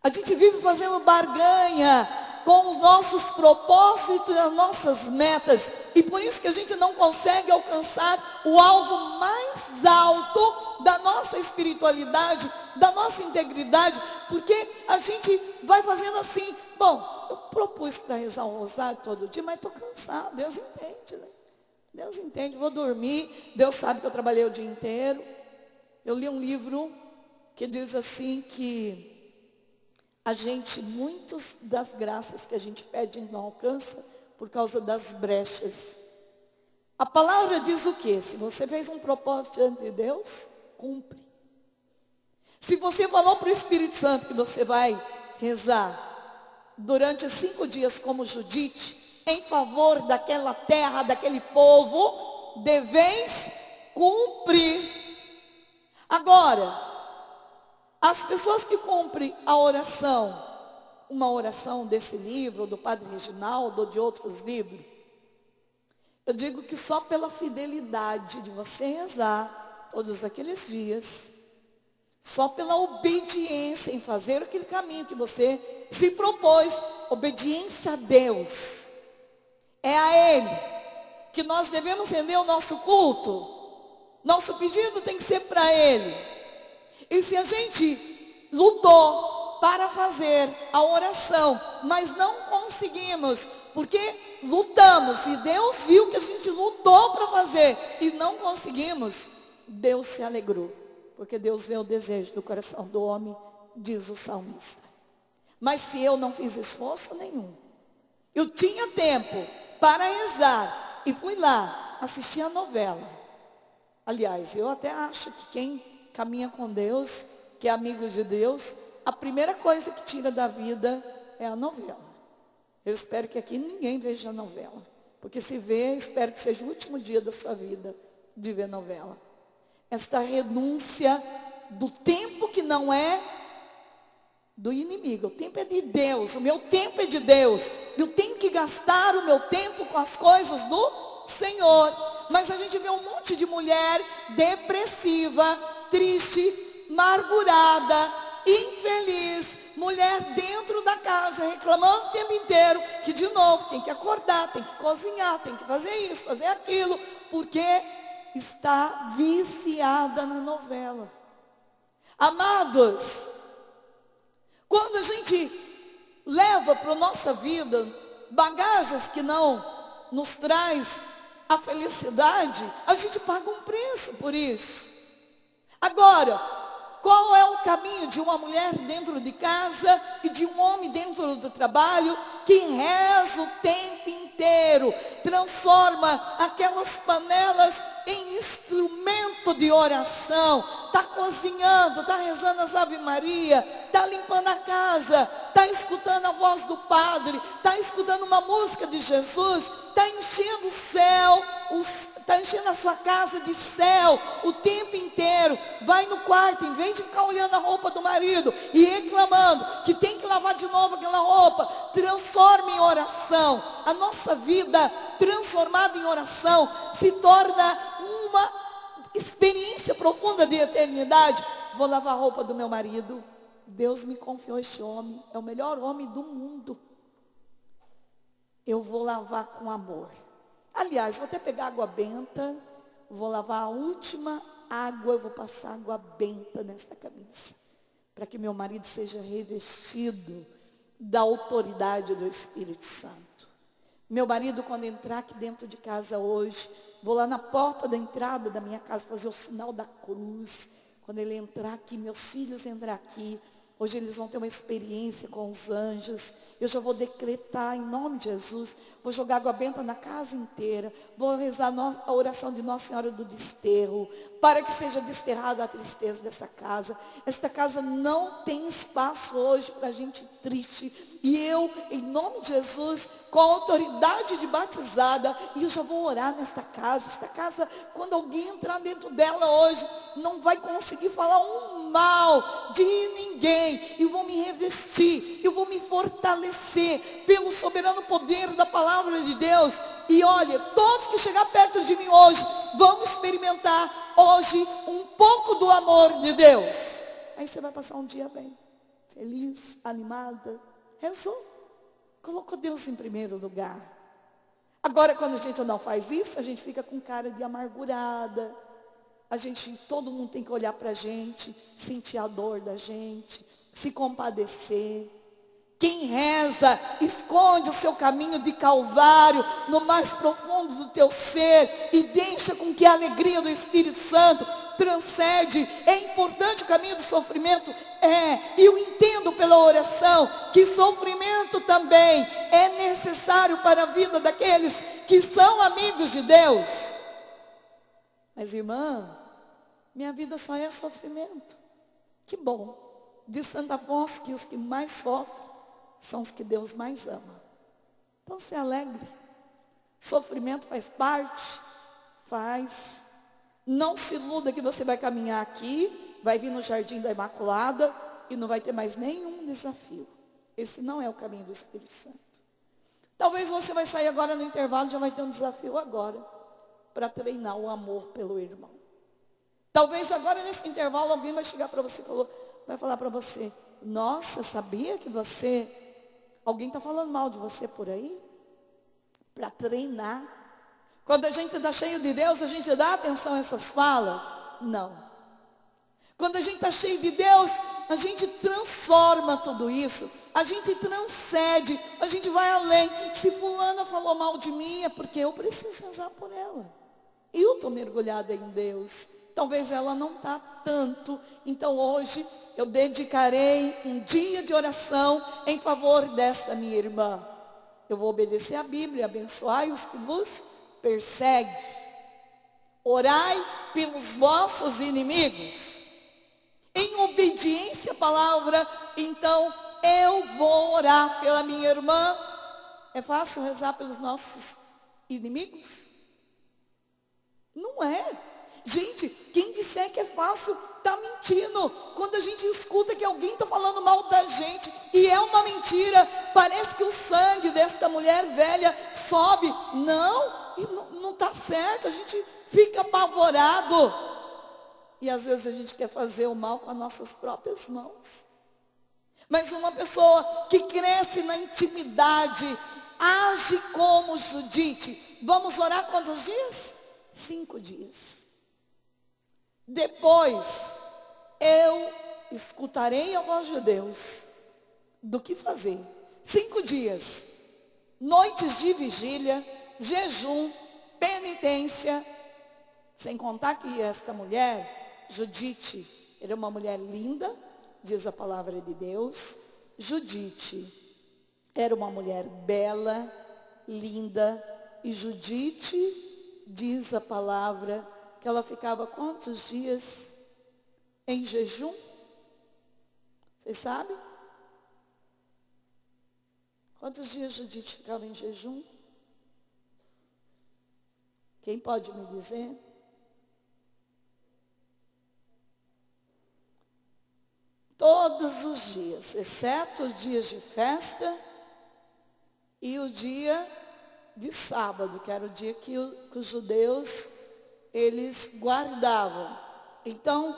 A gente vive fazendo barganha com os nossos propósitos e as nossas metas. E por isso que a gente não consegue alcançar o alvo mais alto da nossa espiritualidade, da nossa integridade. Porque a gente vai fazendo assim. Bom, eu propus para rezar o rosário todo dia, mas estou cansado. Deus entende, né? Deus entende, vou dormir. Deus sabe que eu trabalhei o dia inteiro. Eu li um livro que diz assim que muitas das graças que a gente pede não alcança por causa das brechas. A palavra diz o quê? Se você fez um propósito diante de Deus, cumpre. Se você falou para o Espírito Santo que você vai rezar durante 5 dias como Judite, em favor daquela terra, daquele povo, deveis cumprir. Agora, as pessoas que cumprem a oração, uma oração desse livro, do Padre Reginaldo, ou de outros livros, eu digo que só pela fidelidade de você rezar todos aqueles dias, só pela obediência em fazer aquele caminho que você se propôs, obediência a Deus, é a Ele que nós devemos render o nosso culto. Nosso pedido tem que ser para Ele. E se a gente lutou para fazer a oração, mas não conseguimos, porque lutamos, e Deus viu que a gente lutou para fazer, e não conseguimos, Deus se alegrou, porque Deus vê o desejo do coração do homem, diz o salmista. Mas se eu não fiz esforço nenhum, eu tinha tempo para rezar, e fui lá, assistir a novela. Aliás, eu até acho que quem caminha com Deus, que é amigo de Deus, a primeira coisa que tira da vida é a novela. Eu espero que aqui ninguém veja novela. Porque se vê, espero que seja o último dia da sua vida de ver novela. Esta renúncia do tempo que não é do inimigo. O tempo é de Deus. O meu tempo é de Deus. Eu tenho que gastar o meu tempo com as coisas do Senhor. Mas a gente vê um monte de mulher depressiva, triste, amargurada, infeliz, mulher dentro da casa, reclamando o tempo inteiro, que de novo tem que acordar, tem que cozinhar, tem que fazer isso, fazer aquilo, porque está viciada na novela. Amados, quando a gente leva para a nossa vida bagagens que não nos traz a felicidade, a gente paga um preço por isso. Agora, qual é o caminho de uma mulher dentro de casa e de um homem dentro do trabalho que reza o tempo inteiro, transforma aquelas panelas em instrumento de oração, está cozinhando, está rezando as Ave Maria, está limpando a casa, está escutando a voz do Padre, está escutando uma música de Jesus, está enchendo o céu, está enchendo a sua casa de céu o tempo inteiro. Vai no quarto, em vez de ficar olhando a roupa do marido e reclamando que tem que lavar de novo aquela roupa, transforma em oração. A nossa vida transformada em oração se torna uma experiência profunda de eternidade. Vou lavar a roupa do meu marido. Deus me confiou este homem, é o melhor homem do mundo. Eu vou lavar com amor. Aliás, vou até pegar água benta, vou lavar a última água, eu vou passar água benta nesta camisa, para que meu marido seja revestido da autoridade do Espírito Santo. Meu marido, quando entrar aqui dentro de casa hoje, vou lá na porta da entrada da minha casa fazer o sinal da cruz. Quando ele entrar aqui, meus filhos entrar aqui, Hoje eles vão ter uma experiência com os anjos. Eu já vou decretar em nome de Jesus. Vou jogar água benta na casa inteira. Vou rezar a oração de Nossa Senhora do Desterro, para que seja desterrada a tristeza dessa casa. Esta casa não tem espaço hoje para gente triste. E eu, em nome de Jesus, com a autoridade de batizada, e eu já vou orar nesta casa. Esta casa, quando alguém entrar dentro dela hoje, não vai conseguir falar um mal de ninguém. Eu vou me revestir, eu vou me fortalecer pelo soberano poder da palavra de Deus. E olha, todos que chegar perto de mim hoje, vão experimentar hoje um pouco do amor de Deus. Aí você vai passar um dia bem, feliz, animada. Rezou, colocou Deus em primeiro lugar. Agora, quando a gente não faz isso, a gente fica com cara de amargurada. Todo mundo tem que olhar para a gente, sentir a dor da gente, se compadecer. Quem reza, esconde o seu caminho de calvário no mais profundo do teu ser e deixa com que a alegria do Espírito Santo transcende. É importante o caminho do sofrimento? E eu entendo pela oração que sofrimento também é necessário para a vida daqueles que são amigos de Deus. Mas irmã, minha vida só é sofrimento. Que bom. Diz Santo Afonso que os que mais sofrem são os que Deus mais ama. Então se alegre. Sofrimento faz parte? Faz. Não se iluda que você vai caminhar aqui, vai vir no Jardim da Imaculada e não vai ter mais nenhum desafio. Esse não é o caminho do Espírito Santo. Talvez você vai sair agora no intervalo e já vai ter um desafio agora para treinar o amor pelo irmão. Talvez agora nesse intervalo alguém vai chegar para você e vai falar para você: nossa, sabia que alguém está falando mal de você por aí? Para treinar. Quando a gente está cheio de Deus, a gente dá atenção a essas falas? Não. Quando a gente está cheio de Deus, a gente transforma tudo isso. A gente transcende, a gente vai além. Se fulana falou mal de mim, é porque eu preciso rezar por ela. Eu estou mergulhada em Deus. Talvez ela não está tanto. Então hoje eu dedicarei um dia de oração em favor desta minha irmã. Eu vou obedecer a Bíblia, abençoai os que vos perseguem. Orai pelos vossos inimigos. Em obediência à palavra, então eu vou orar pela minha irmã. É fácil rezar pelos nossos inimigos? Não é. Gente, quem disser que é fácil, está mentindo. Quando a gente escuta que alguém está falando mal da gente, e é uma mentira, parece que o sangue desta mulher velha sobe. Não está certo, a gente fica apavorado. E às vezes a gente quer fazer o mal com as nossas próprias mãos. Mas uma pessoa que cresce na intimidade, age como Judite. Vamos orar quantos dias? 5 dias. Depois, eu escutarei a voz de Deus do que fazer. 5 dias, noites de vigília, jejum, penitência. Sem contar que esta mulher, Judite, era uma mulher linda, diz a palavra de Deus. Judite era uma mulher bela, linda. E Judite, diz a palavra, que ela ficava quantos dias em jejum? Vocês sabem? Quantos dias Judite ficava em jejum? Quem pode me dizer? Todos os dias, exceto os dias de festa e o dia de sábado, que era o dia que os judeus, eles guardavam. Então,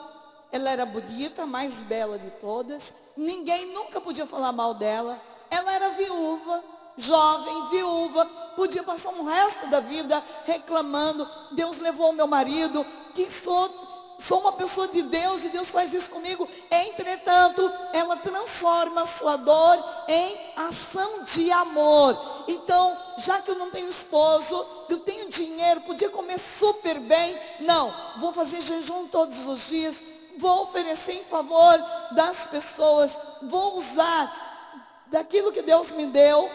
ela era bonita, a mais bela de todas. Ninguém nunca podia falar mal dela. Ela era viúva, jovem, viúva. Podia passar o resto da vida reclamando: Deus levou o meu marido, que sou uma pessoa de Deus e Deus faz isso comigo. Entretanto, ela transforma a sua dor em ação de amor. Então, já que eu não tenho esposo, eu tenho dinheiro, podia comer super bem. Não, vou fazer jejum todos os dias, vou oferecer em favor das pessoas, vou usar daquilo que Deus me deu,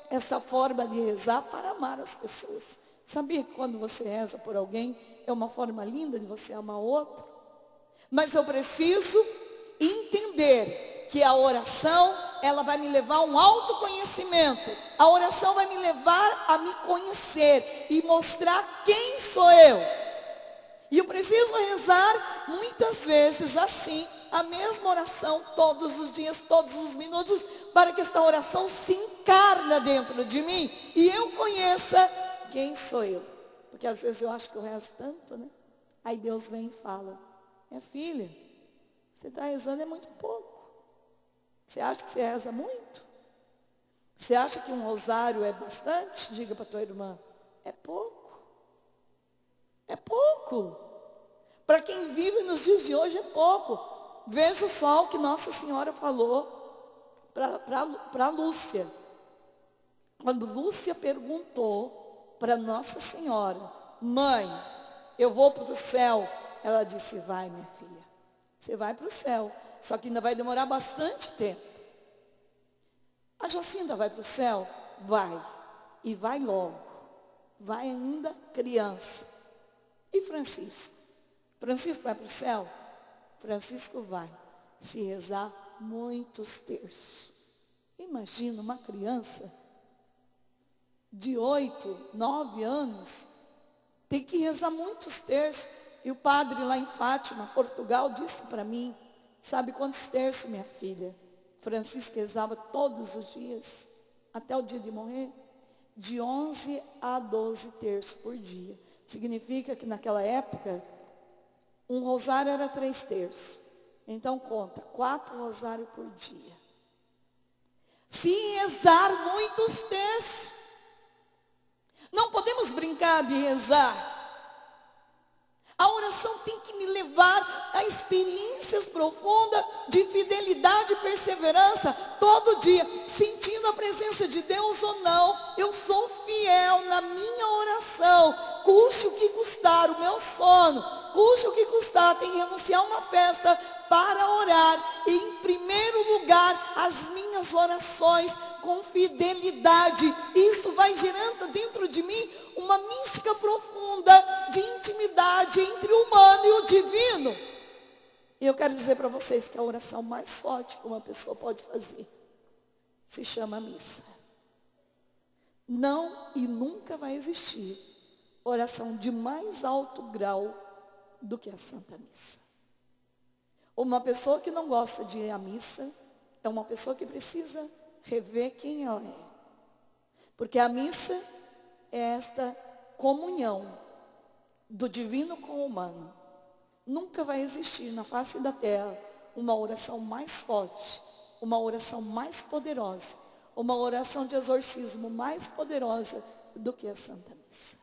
essa forma de rezar para amar as pessoas. Sabia que quando você reza por alguém, é uma forma linda de você amar o outro? Mas eu preciso entender que a oração, ela vai me levar a um autoconhecimento. A oração vai me levar a me conhecer e mostrar quem sou eu. E eu preciso rezar muitas vezes assim, a mesma oração todos os dias, todos os minutos, para que esta oração se encarne dentro de mim e eu conheça quem sou eu. Porque às vezes eu acho que eu rezo tanto, né? Aí Deus vem e fala: minha filha, você está rezando é muito pouco. Você acha que você reza muito? Você acha que um rosário é bastante? Diga para a tua irmã: é pouco. É pouco. Para quem vive nos dias de hoje é pouco. Veja só o que Nossa Senhora falou para Lúcia. Quando Lúcia perguntou para Nossa Senhora: mãe, eu vou para o céu? Ela disse: vai, minha filha, você vai para o céu, só que ainda vai demorar bastante tempo. A Jacinta vai para o céu? Vai, e vai logo, vai ainda criança. E Francisco? Francisco vai para o céu? Francisco vai, se rezar muitos terços. Imagina uma criança de 8, 9 anos, tem que rezar muitos terços. E o padre lá em Fátima, Portugal, disse para mim: sabe quantos terços, minha filha? Francisco rezava todos os dias, até o dia de morrer, de 11 a 12 terços por dia. Significa que naquela época, um rosário era 3 terços. Então conta, 4 rosários por dia. Se rezar muitos terços, não podemos brincar de rezar. A oração tem que me levar a experiências profundas de fidelidade e perseverança todo dia, sentindo a presença de Deus ou não. Eu sou fiel na minha oração, custe o que custar o meu sono, custe o que custar, tem que renunciar a uma festa para orar. E em primeiro lugar, as minhas orações com fidelidade. Isso vai gerando dentro de mim uma mística profunda de intimidade entre o humano e o divino. E eu quero dizer para vocês que a oração mais forte que uma pessoa pode fazer se chama missa. Não e nunca vai existir oração de mais alto grau do que a Santa Missa. Uma pessoa que não gosta de ir à missa é uma pessoa que precisa rever quem ela é. Porque a missa é esta comunhão do divino com o humano. Nunca vai existir na face da terra uma oração mais forte, uma oração mais poderosa, uma oração de exorcismo mais poderosa do que a Santa Missa.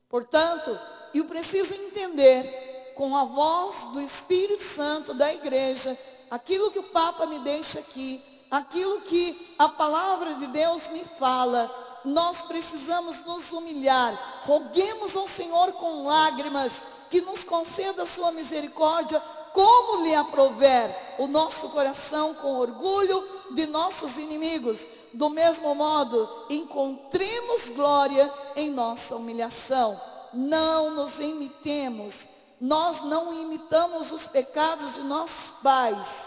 Portanto, eu preciso entender com a voz do Espírito Santo da igreja, aquilo que o Papa me deixa aqui, aquilo que a palavra de Deus me fala. Nós precisamos nos humilhar. Roguemos ao Senhor com lágrimas que nos conceda a sua misericórdia, como lhe aprouver. O nosso coração com orgulho de nossos inimigos. Do mesmo modo, encontremos glória em nossa humilhação. Não nos imitemos. Nós não imitamos os pecados de nossos pais,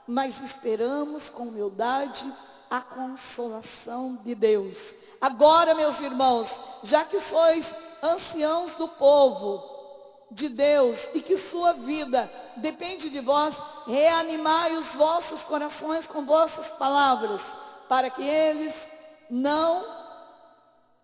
mas esperamos com humildade a consolação de Deus. Agora, meus irmãos, já que sois anciãos do povo de Deus e que sua vida depende de vós, reanimai os vossos corações com vossas palavras, para que eles não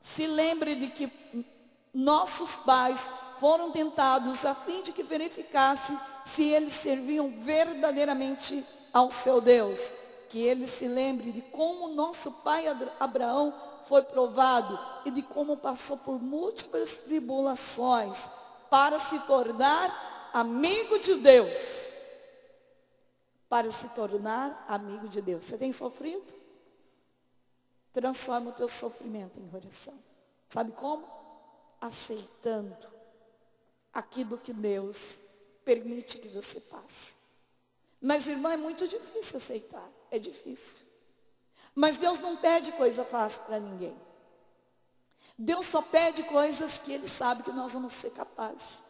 se lembrem de que nossos pais foram tentados, a fim de que verificasse se eles serviam verdadeiramente ao seu Deus. Que ele se lembre de como nosso pai Abraão foi provado e de como passou por múltiplas tribulações para se tornar amigo de Deus. Para se tornar amigo de Deus. Você tem sofrido? Transforma o teu sofrimento em oração. Sabe como? Aceitando aquilo que Deus permite que você passe. Mas, irmã, é muito difícil aceitar. É difícil. Mas Deus não pede coisa fácil para ninguém. Deus só pede coisas que Ele sabe que nós vamos ser capazes.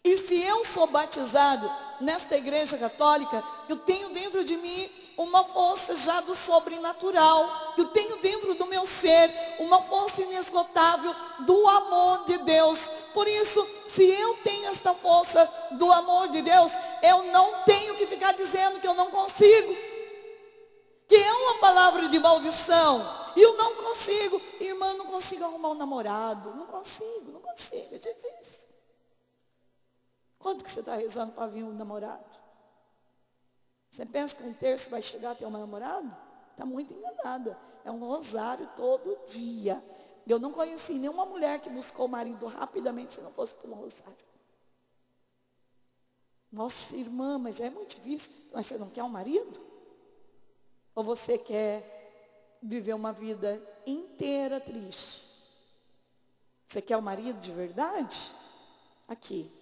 E se eu sou batizado nesta igreja católica, eu tenho dentro de mim uma força já do sobrenatural. Eu tenho dentro do meu ser uma força inesgotável do amor de Deus. Por isso, se eu tenho esta força do amor de Deus, eu não tenho que ficar dizendo que eu não consigo. Que é uma palavra de maldição. E eu não consigo. Irmã, não consigo arrumar um namorado. Não consigo. É difícil. Quanto que você está rezando para vir um namorado? Você pensa que um terço vai chegar a ter um namorado? Está muito enganada. É um rosário todo dia. Eu não conheci nenhuma mulher que buscou o marido rapidamente se não fosse pelo rosário. Nossa, irmã, mas é muito difícil. Mas você não quer um marido? Ou você quer viver uma vida inteira triste? Você quer um marido de verdade? Aqui.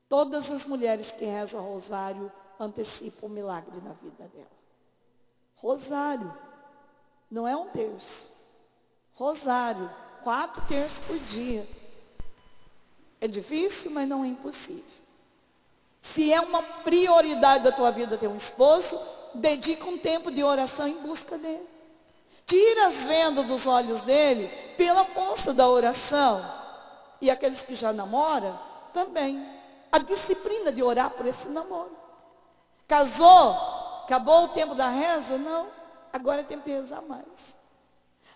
Todas as mulheres que rezam o rosário antecipam o milagre na vida dela. Rosário. Não é um terço. Rosário. 4 terços por dia. É difícil, mas não é impossível. Se é uma prioridade da tua vida ter um esposo, dedica um tempo de oração em busca dele. Tira as vendas dos olhos dele pela força da oração. E aqueles que já namoram, também. A disciplina de orar por esse namoro. Casou? Acabou o tempo da reza? Não. Agora é tempo de rezar mais.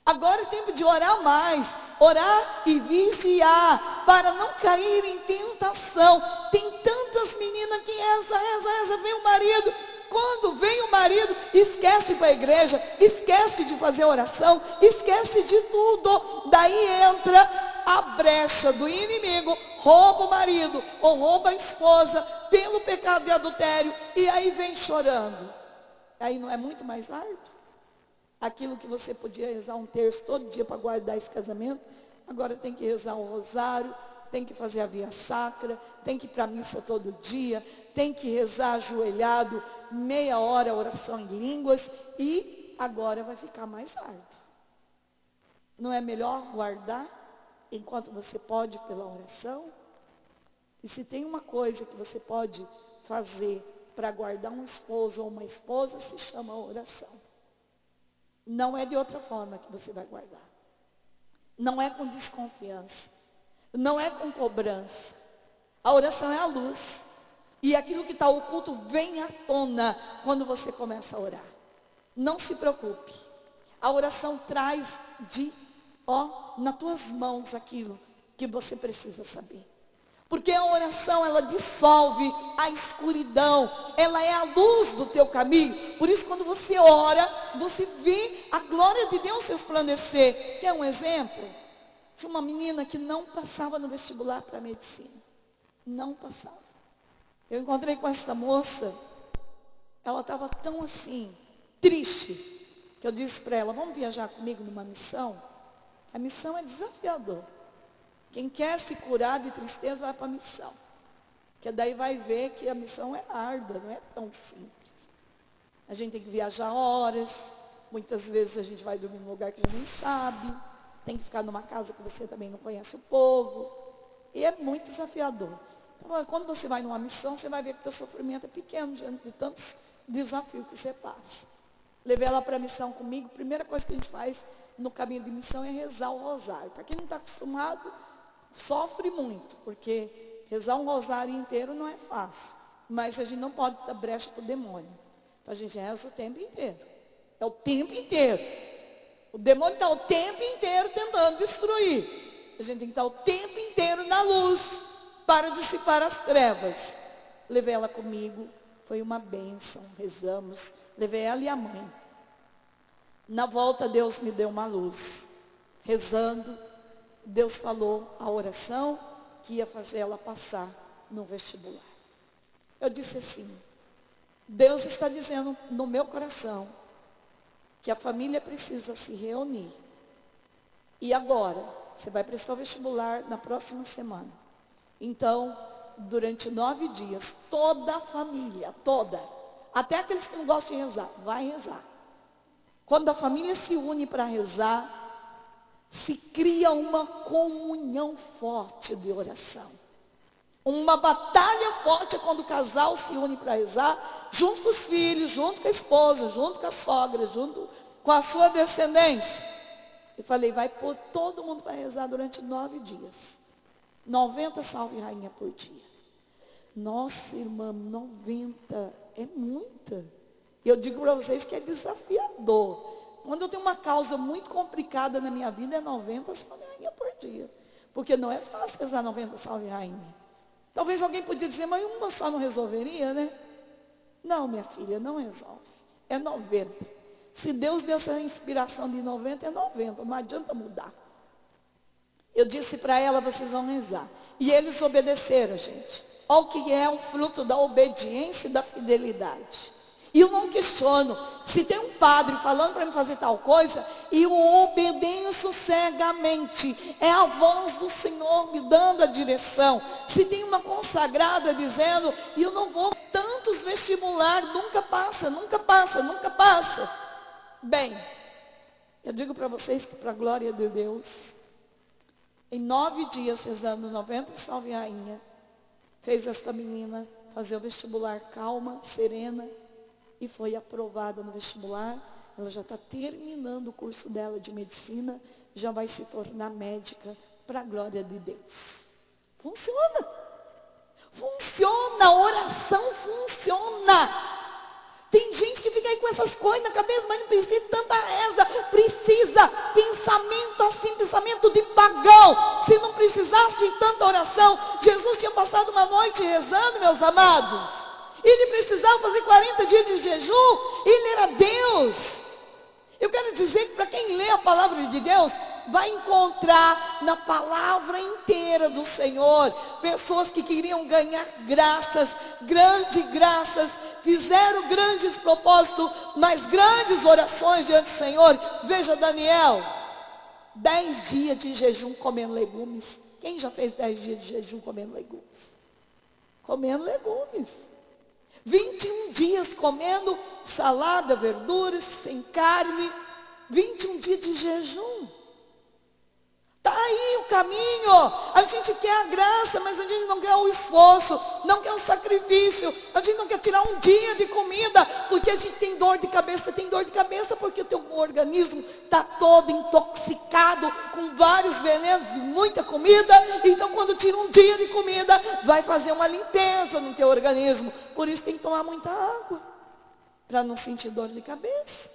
Agora é tempo de orar mais. Orar e vigiar para não cair em tentação. Tem tantas meninas que reza, vem o marido. Quando vem o marido, esquece de ir para a igreja, esquece de fazer oração, esquece de tudo. Daí entra a brecha do inimigo, rouba o marido ou rouba a esposa pelo pecado de adultério e aí vem chorando. Aí não é muito mais árduo? Aquilo que você podia rezar um terço todo dia para guardar esse casamento, agora tem que rezar um rosário, tem que fazer a via sacra, tem que ir para a missa todo dia, tem que rezar ajoelhado, meia hora oração em línguas, e agora vai ficar mais árduo. Não é melhor guardar enquanto você pode pela oração? E se tem uma coisa que você pode fazer para guardar um esposo ou uma esposa, se chama oração. Não é de outra forma que você vai guardar. Não é com desconfiança. Não é com cobrança. A oração é a luz. E aquilo que está oculto vem à tona quando você começa a orar. Não se preocupe. A oração traz nas tuas mãos aquilo que você precisa saber. Porque a oração, ela dissolve a escuridão. Ela é a luz do teu caminho. Por isso, quando você ora, você vê a glória de Deus resplandecer. Quer um exemplo? De uma menina que não passava no vestibular para medicina. Não passava. Eu encontrei com essa moça. Ela estava tão assim, triste, que eu disse para ela, vamos viajar comigo numa missão? A missão é desafiador. Quem quer se curar de tristeza vai para a missão. Porque daí vai ver que a missão é árdua, não é tão simples. A gente tem que viajar horas. Muitas vezes a gente vai dormir num lugar que a gente nem sabe. Tem que ficar numa casa que você também não conhece o povo. E é muito desafiador. Então, quando você vai numa missão, você vai ver que o teu sofrimento é pequeno diante de tantos desafios que você passa. Levei ela para a missão comigo. A primeira coisa que a gente faz no caminho de missão é rezar o rosário. Para quem não está acostumado, sofre muito, porque rezar um rosário inteiro não é fácil. Mas a gente não pode dar brecha para o demônio. Então a gente reza o tempo inteiro. É o tempo inteiro. O demônio está o tempo inteiro tentando destruir. A gente tem que estar o tempo inteiro na luz para dissipar as trevas. Levei ela comigo, foi uma bênção, rezamos. Levei ela e a mãe. Na volta Deus me deu uma luz. Rezando, Deus falou a oração que ia fazer ela passar no vestibular. Eu disse assim, Deus está dizendo no meu coração que a família precisa se reunir. E agora, você vai prestar o vestibular na próxima semana. Então, durante 9 dias, toda a família, toda, até aqueles que não gostam de rezar, vai rezar. Quando a família se une para rezar, se cria uma comunhão forte de oração. Uma batalha forte é quando o casal se une para rezar, junto com os filhos, junto com a esposa, junto com a sogra, junto com a sua descendência. Eu falei, vai pôr todo mundo para rezar durante 9 dias. 90 salve rainha por dia. Nossa, irmã, 90 é muita. Eu digo para vocês que é desafiador. Quando eu tenho uma causa muito complicada na minha vida, é 90 salve rainha por dia. Porque não é fácil rezar 90 salve rainha. Talvez alguém podia dizer, mas uma só não resolveria, né? Não, minha filha, não resolve. É 90. Se Deus deu essa inspiração de 90, é 90. Não adianta mudar. Eu disse para ela, vocês vão rezar. E eles obedeceram, gente. Olha o que é o fruto da obediência e da fidelidade. E eu não questiono, se tem um padre falando para mim fazer tal coisa, eu obedeço cegamente. É a voz do Senhor me dando a direção. Se tem uma consagrada dizendo, e eu não vou tantos vestibular, nunca passa, nunca passa, nunca passa. Bem, eu digo para vocês que para a glória de Deus, em 9 dias, rezando 90 salve rainha, fez esta menina fazer o vestibular calma, serena, e foi aprovada no vestibular. Ela já está terminando o curso dela de medicina, já vai se tornar médica, para a glória de Deus. Funciona. Funciona, a oração funciona. Tem gente que fica aí com essas coisas na cabeça, mas não precisa de tanta reza. Precisa, pensamento assim, pensamento de pagão. Se não precisasse de tanta oração, Jesus tinha passado uma noite rezando, meus amados. Ele precisava fazer 40 dias de jejum. Ele era Deus. Eu quero dizer que para quem lê a palavra de Deus, vai encontrar na palavra inteira do Senhor, pessoas que queriam ganhar graças, grandes graças, fizeram grandes propósitos, mas grandes orações diante do Senhor. Veja Daniel, 10 dias de jejum comendo legumes. Quem já fez 10 dias de jejum comendo legumes? Comendo legumes. 21 dias comendo salada, verduras, sem carne. 21 dias de jejum. Está aí o caminho. A gente quer a graça, mas a gente não quer o esforço, não quer o sacrifício. A gente não quer tirar um dia de comida, porque a gente tem dor de cabeça. Tem dor de cabeça porque o teu organismo está todo intoxicado com vários venenos e muita comida. Então quando tira um dia de comida, vai fazer uma limpeza no teu organismo. Por isso tem que tomar muita água, para não sentir dor de cabeça.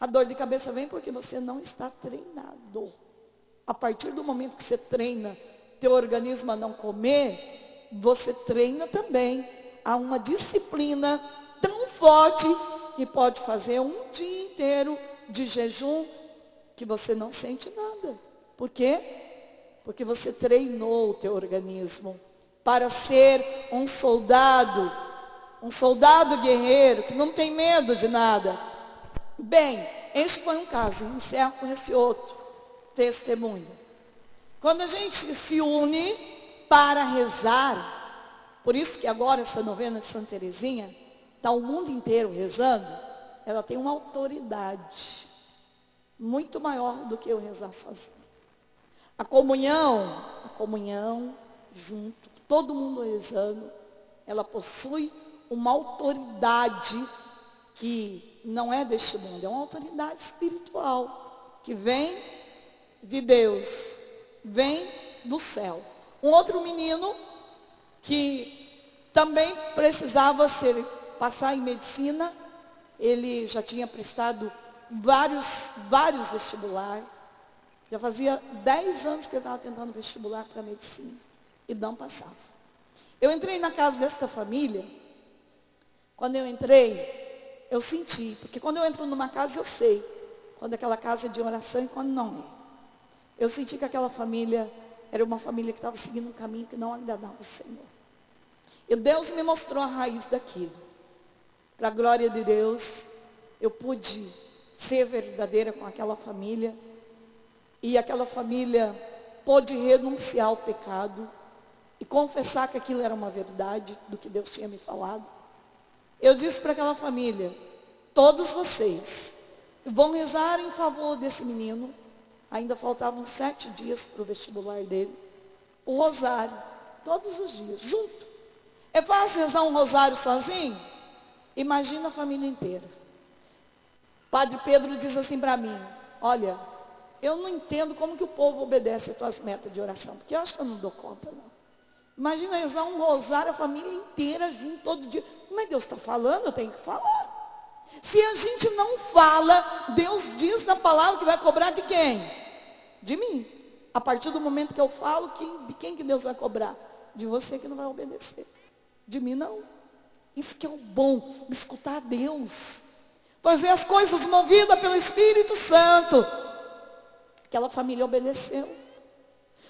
A dor de cabeça vem porque você não está treinado. A partir do momento que você treina teu organismo a não comer, você treina também a uma disciplina tão forte que pode fazer um dia inteiro de jejum que você não sente nada. Por quê? Porque você treinou o teu organismo para ser um soldado guerreiro que não tem medo de nada. Bem, este foi um caso, encerro com esse outro testemunho. Quando a gente se une para rezar, por isso que agora essa novena de Santa Teresinha, está o mundo inteiro rezando, ela tem uma autoridade muito maior do que eu rezar sozinho. A comunhão junto, todo mundo rezando, ela possui uma autoridade que não é deste mundo, é uma autoridade espiritual, que vem de Deus, vem do céu. Um outro menino que também precisava passar em medicina, ele já tinha prestado vários vestibulares, já fazia 10 anos que ele estava tentando vestibular para medicina, e não passava. Eu entrei na casa desta família. Quando eu entrei, eu senti, porque quando eu entro numa casa eu sei quando aquela casa é de oração e quando não é. Eu senti que aquela família era uma família que estava seguindo um caminho que não agradava o Senhor. E Deus me mostrou a raiz daquilo. Para a glória de Deus, eu pude ser verdadeira com aquela família. E aquela família pôde renunciar ao pecado. e confessar que aquilo era uma verdade do que Deus tinha me falado. Eu disse para aquela família: todos vocês vão rezar em favor desse menino. Ainda faltavam 7 dias para o vestibular dele. O rosário, todos os dias, junto. É fácil rezar um rosário sozinho? Imagina a família inteira. Padre Pedro diz assim para mim: olha, eu não entendo como que o povo obedece às tuas metas de oração, porque eu acho que eu não dou conta, não. Imagina rezar um rosário, a família inteira junto todo dia. Mas Deus está falando, eu tenho que falar. Se a gente não fala, Deus diz na palavra que vai cobrar de quem? De mim. A partir do momento que eu falo, de quem que Deus vai cobrar? De você que não vai obedecer. De mim não. Isso que é o bom, de escutar a Deus. Fazer as coisas movidas pelo Espírito Santo. Aquela família obedeceu.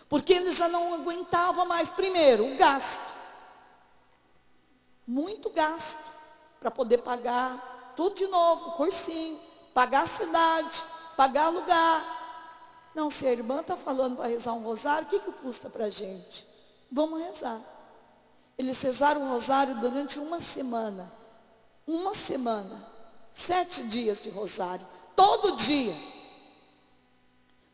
Porque ele já não aguentava mais. Primeiro, o gasto. Muito gasto. Para poder pagar tudo de novo, cursinho, pagar a cidade, pagar lugar. Não, se a irmã está falando para rezar um rosário, o que custa para a gente? Vamos rezar. Eles rezaram o rosário durante uma semana. 7 dias de rosário, todo dia.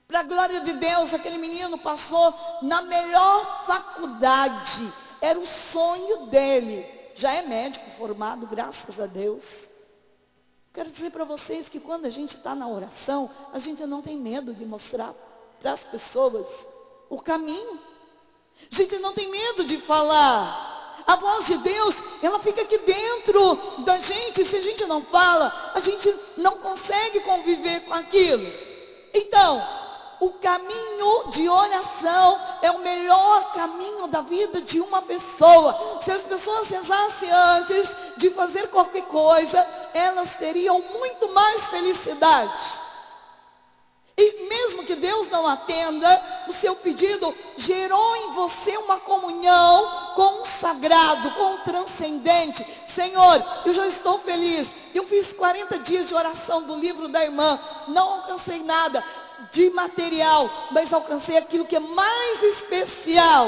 Para a glória de Deus, aquele menino passou na melhor faculdade. Era o sonho dele. Já é médico formado, graças a Deus. Quero dizer para vocês que quando a gente está na oração, a gente não tem medo de mostrar para as pessoas o caminho. A gente não tem medo de falar. A voz de Deus, ela fica aqui dentro da gente. Se a gente não fala, a gente não consegue conviver com aquilo. Então, o caminho de oração é o melhor caminho da vida de uma pessoa. Se as pessoas rezassem antes de fazer qualquer coisa, elas teriam muito mais felicidade. E mesmo que Deus não atenda, o seu pedido gerou em você uma comunhão com o sagrado, com o transcendente. Senhor, eu já estou feliz. Eu fiz 40 dias de oração do livro da irmã. Não alcancei nada de material, mas alcancei aquilo que é mais especial.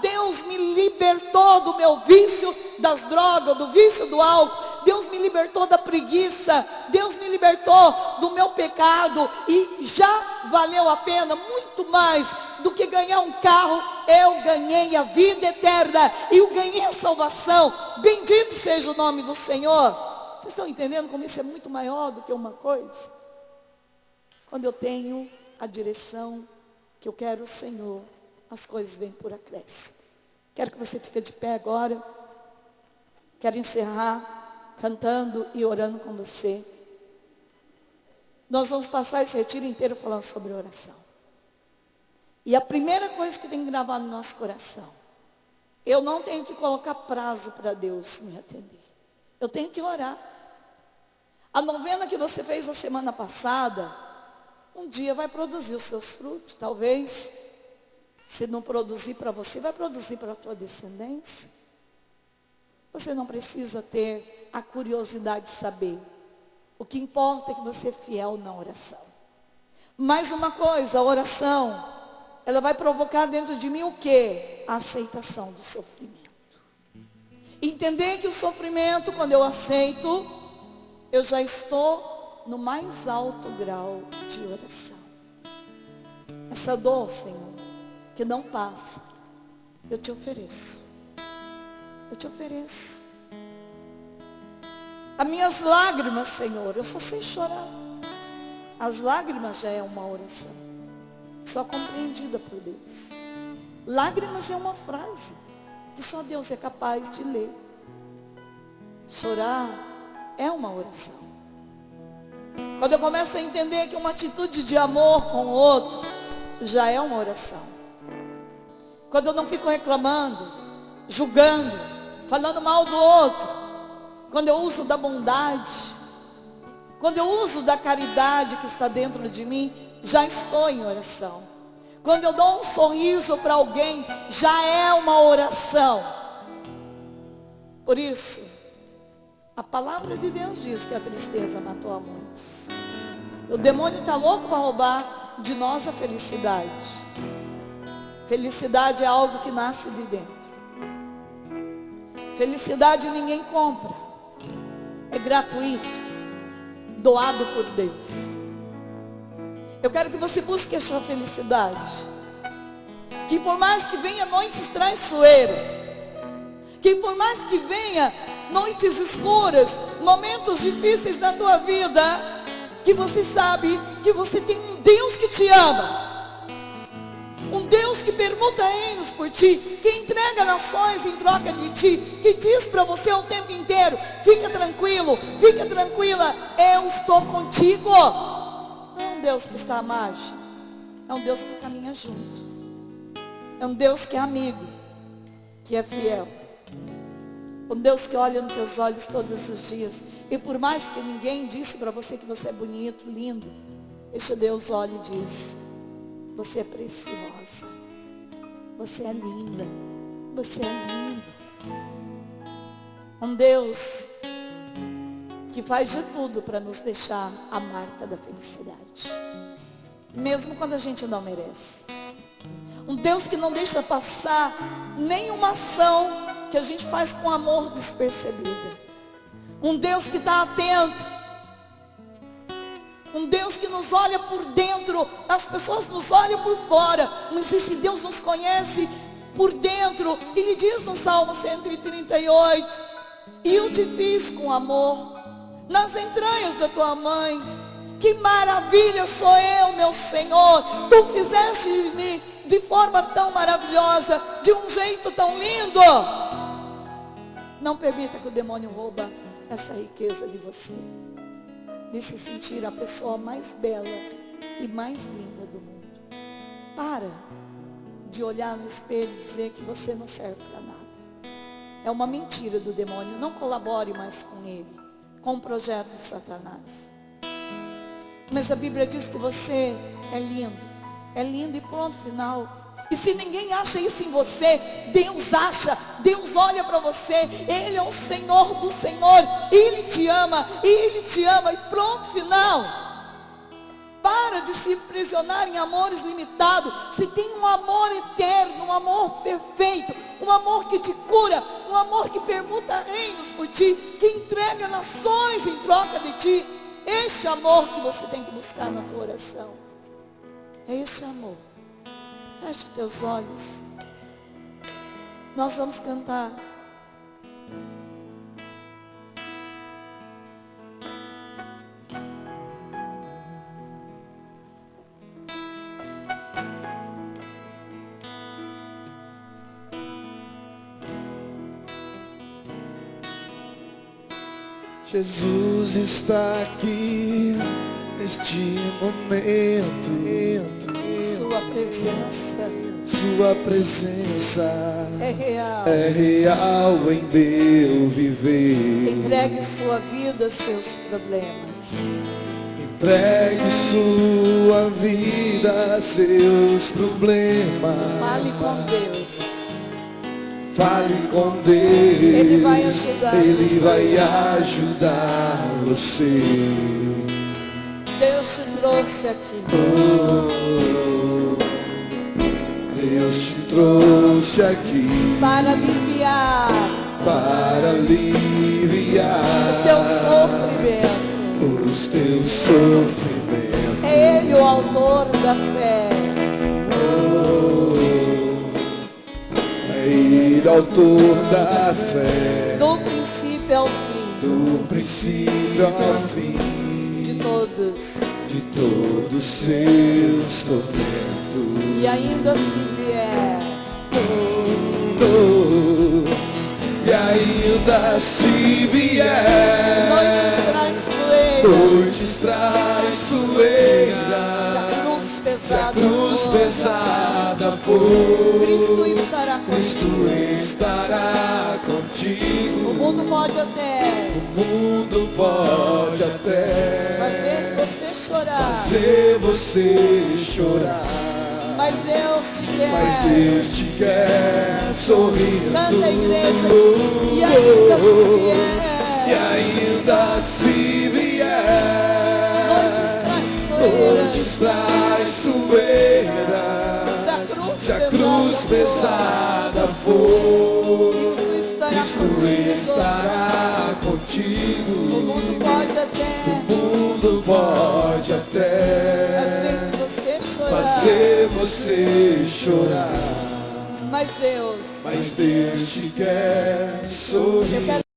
Deus me libertou do meu vício das drogas, do vício do álcool. Deus me libertou da preguiça. Deus me libertou do meu pecado. E já valeu a pena, muito mais do que ganhar um carro. Eu ganhei a vida eterna. E eu ganhei a salvação. Bendito seja o nome do Senhor. Vocês estão entendendo como isso é muito maior do que uma coisa? Quando eu tenho a direção que eu quero o Senhor, as coisas vêm por acréscimo. Quero que você fique de pé agora. Quero encerrar cantando e orando com você. Nós vamos passar esse retiro inteiro falando sobre oração. E a primeira coisa que tem que gravar no nosso coração: eu não tenho que colocar prazo para Deus me atender. Eu tenho que orar. A novena que você fez a semana passada, um dia vai produzir os seus frutos. Talvez, se não produzir para você, vai produzir para a tua descendência. Você não precisa ter a curiosidade de saber. O que importa é que você é fiel na oração. Mais uma coisa, a oração, ela vai provocar dentro de mim o quê? A aceitação do sofrimento. Entender que o sofrimento, quando eu aceito, eu já estou no mais alto grau de oração. Essa dor, Senhor, que não passa, eu te ofereço. Eu te ofereço. As minhas lágrimas, Senhor, eu só sei chorar. As lágrimas já é uma oração, só compreendida por Deus. Lágrimas é uma frase que só Deus é capaz de ler. Chorar é uma oração. Quando eu começo a entender que uma atitude de amor com o outro já é uma oração. Quando eu não fico reclamando, julgando, falando mal do outro. Quando eu uso da bondade, quando eu uso da caridade que está dentro de mim, já estou em oração. Quando eu dou um sorriso para alguém, já é uma oração. Por isso, a palavra de Deus diz que a tristeza matou a muitos. O demônio está louco para roubar de nós a felicidade. Felicidade é algo que nasce de dentro. Felicidade ninguém compra. É gratuito, doado por Deus. Eu quero que você busque a sua felicidade. Que por mais que venha noites traiçoeiras, que por mais que venha noites escuras, momentos difíceis na tua vida, que você sabe que você tem um Deus que te ama. Um Deus que permuta reinos por ti, que entrega nações em troca de ti, que diz para você o tempo inteiro: fica tranquilo, fica tranquila, eu estou contigo. Não é um Deus que está à margem, é um Deus que caminha junto. É um Deus que é amigo, que é fiel. Um Deus que olha nos teus olhos todos os dias. E por mais que ninguém disse para você que você é bonito, lindo, este Deus olha e diz: você é preciosa, você é linda, você é lindo. Um Deus que faz de tudo para nos deixar a marca da felicidade, mesmo quando a gente não merece. Um Deus que não deixa passar nenhuma ação que a gente faz com amor despercebida. Um Deus que está atento. Um Deus que nos olha por dentro. As pessoas nos olham por fora, mas esse Deus nos conhece por dentro. Ele diz no Salmo 138: e eu te fiz com amor nas entranhas da tua mãe. Que maravilha sou eu, meu Senhor. Tu fizeste-me de forma tão maravilhosa, de um jeito tão lindo. Não permita que o demônio rouba essa riqueza de você, de se sentir a pessoa mais bela e mais linda do mundo. Para de olhar no espelho e dizer que você não serve para nada. É uma mentira do demônio. Não colabore mais com ele, com o projeto de Satanás. Mas a Bíblia diz que você é lindo e ponto final. E se ninguém acha isso em você, Deus acha. Deus olha para você, Ele é o Senhor do Senhor, Ele te ama e pronto final. Para de se aprisionar em amores limitados. Se tem um amor eterno, um amor perfeito, um amor que te cura, um amor que permuta reinos por ti, que entrega nações em troca de ti. Este amor que você tem que buscar na tua oração. É esse amor. Feche teus olhos. Nós vamos cantar. Jesus está aqui neste momento. Sua presença é real em meu viver. Entregue sua vida, seus problemas. Entregue sua vida, seus problemas. Fale com Deus. Fale com Deus. Ele vai ajudar Ele você. vai ajudar você. Deus te trouxe aqui. Deus te trouxe aqui Para aliviar o teu sofrimento. os teus sofrimentos. É Ele o autor da fé. É Ele autor da fé, Do princípio ao fim. do princípio ao fim, De todos. de todos os seus tormentos. E ainda se vier. E ainda se vier Noites traiçoeiras. noites traiçoeiras, Se a cruz se a pesada cruz for, pesada for, Cristo estará Cristo contigo. estará contigo. O mundo pode até O mundo pode até fazer você chorar, fazer você chorar, mas Deus te quer. mas Deus te quer sorrindo. Canta a igreja e ainda se vier. E ainda se vier noites traiçoeiras, Se a cruz se a cruz pesada for, Cristo contigo. estará contigo. O mundo pode até O mundo pode até fazer você chorar, fazer você chorar, mas Deus mas Deus te quer sorrir. eu quero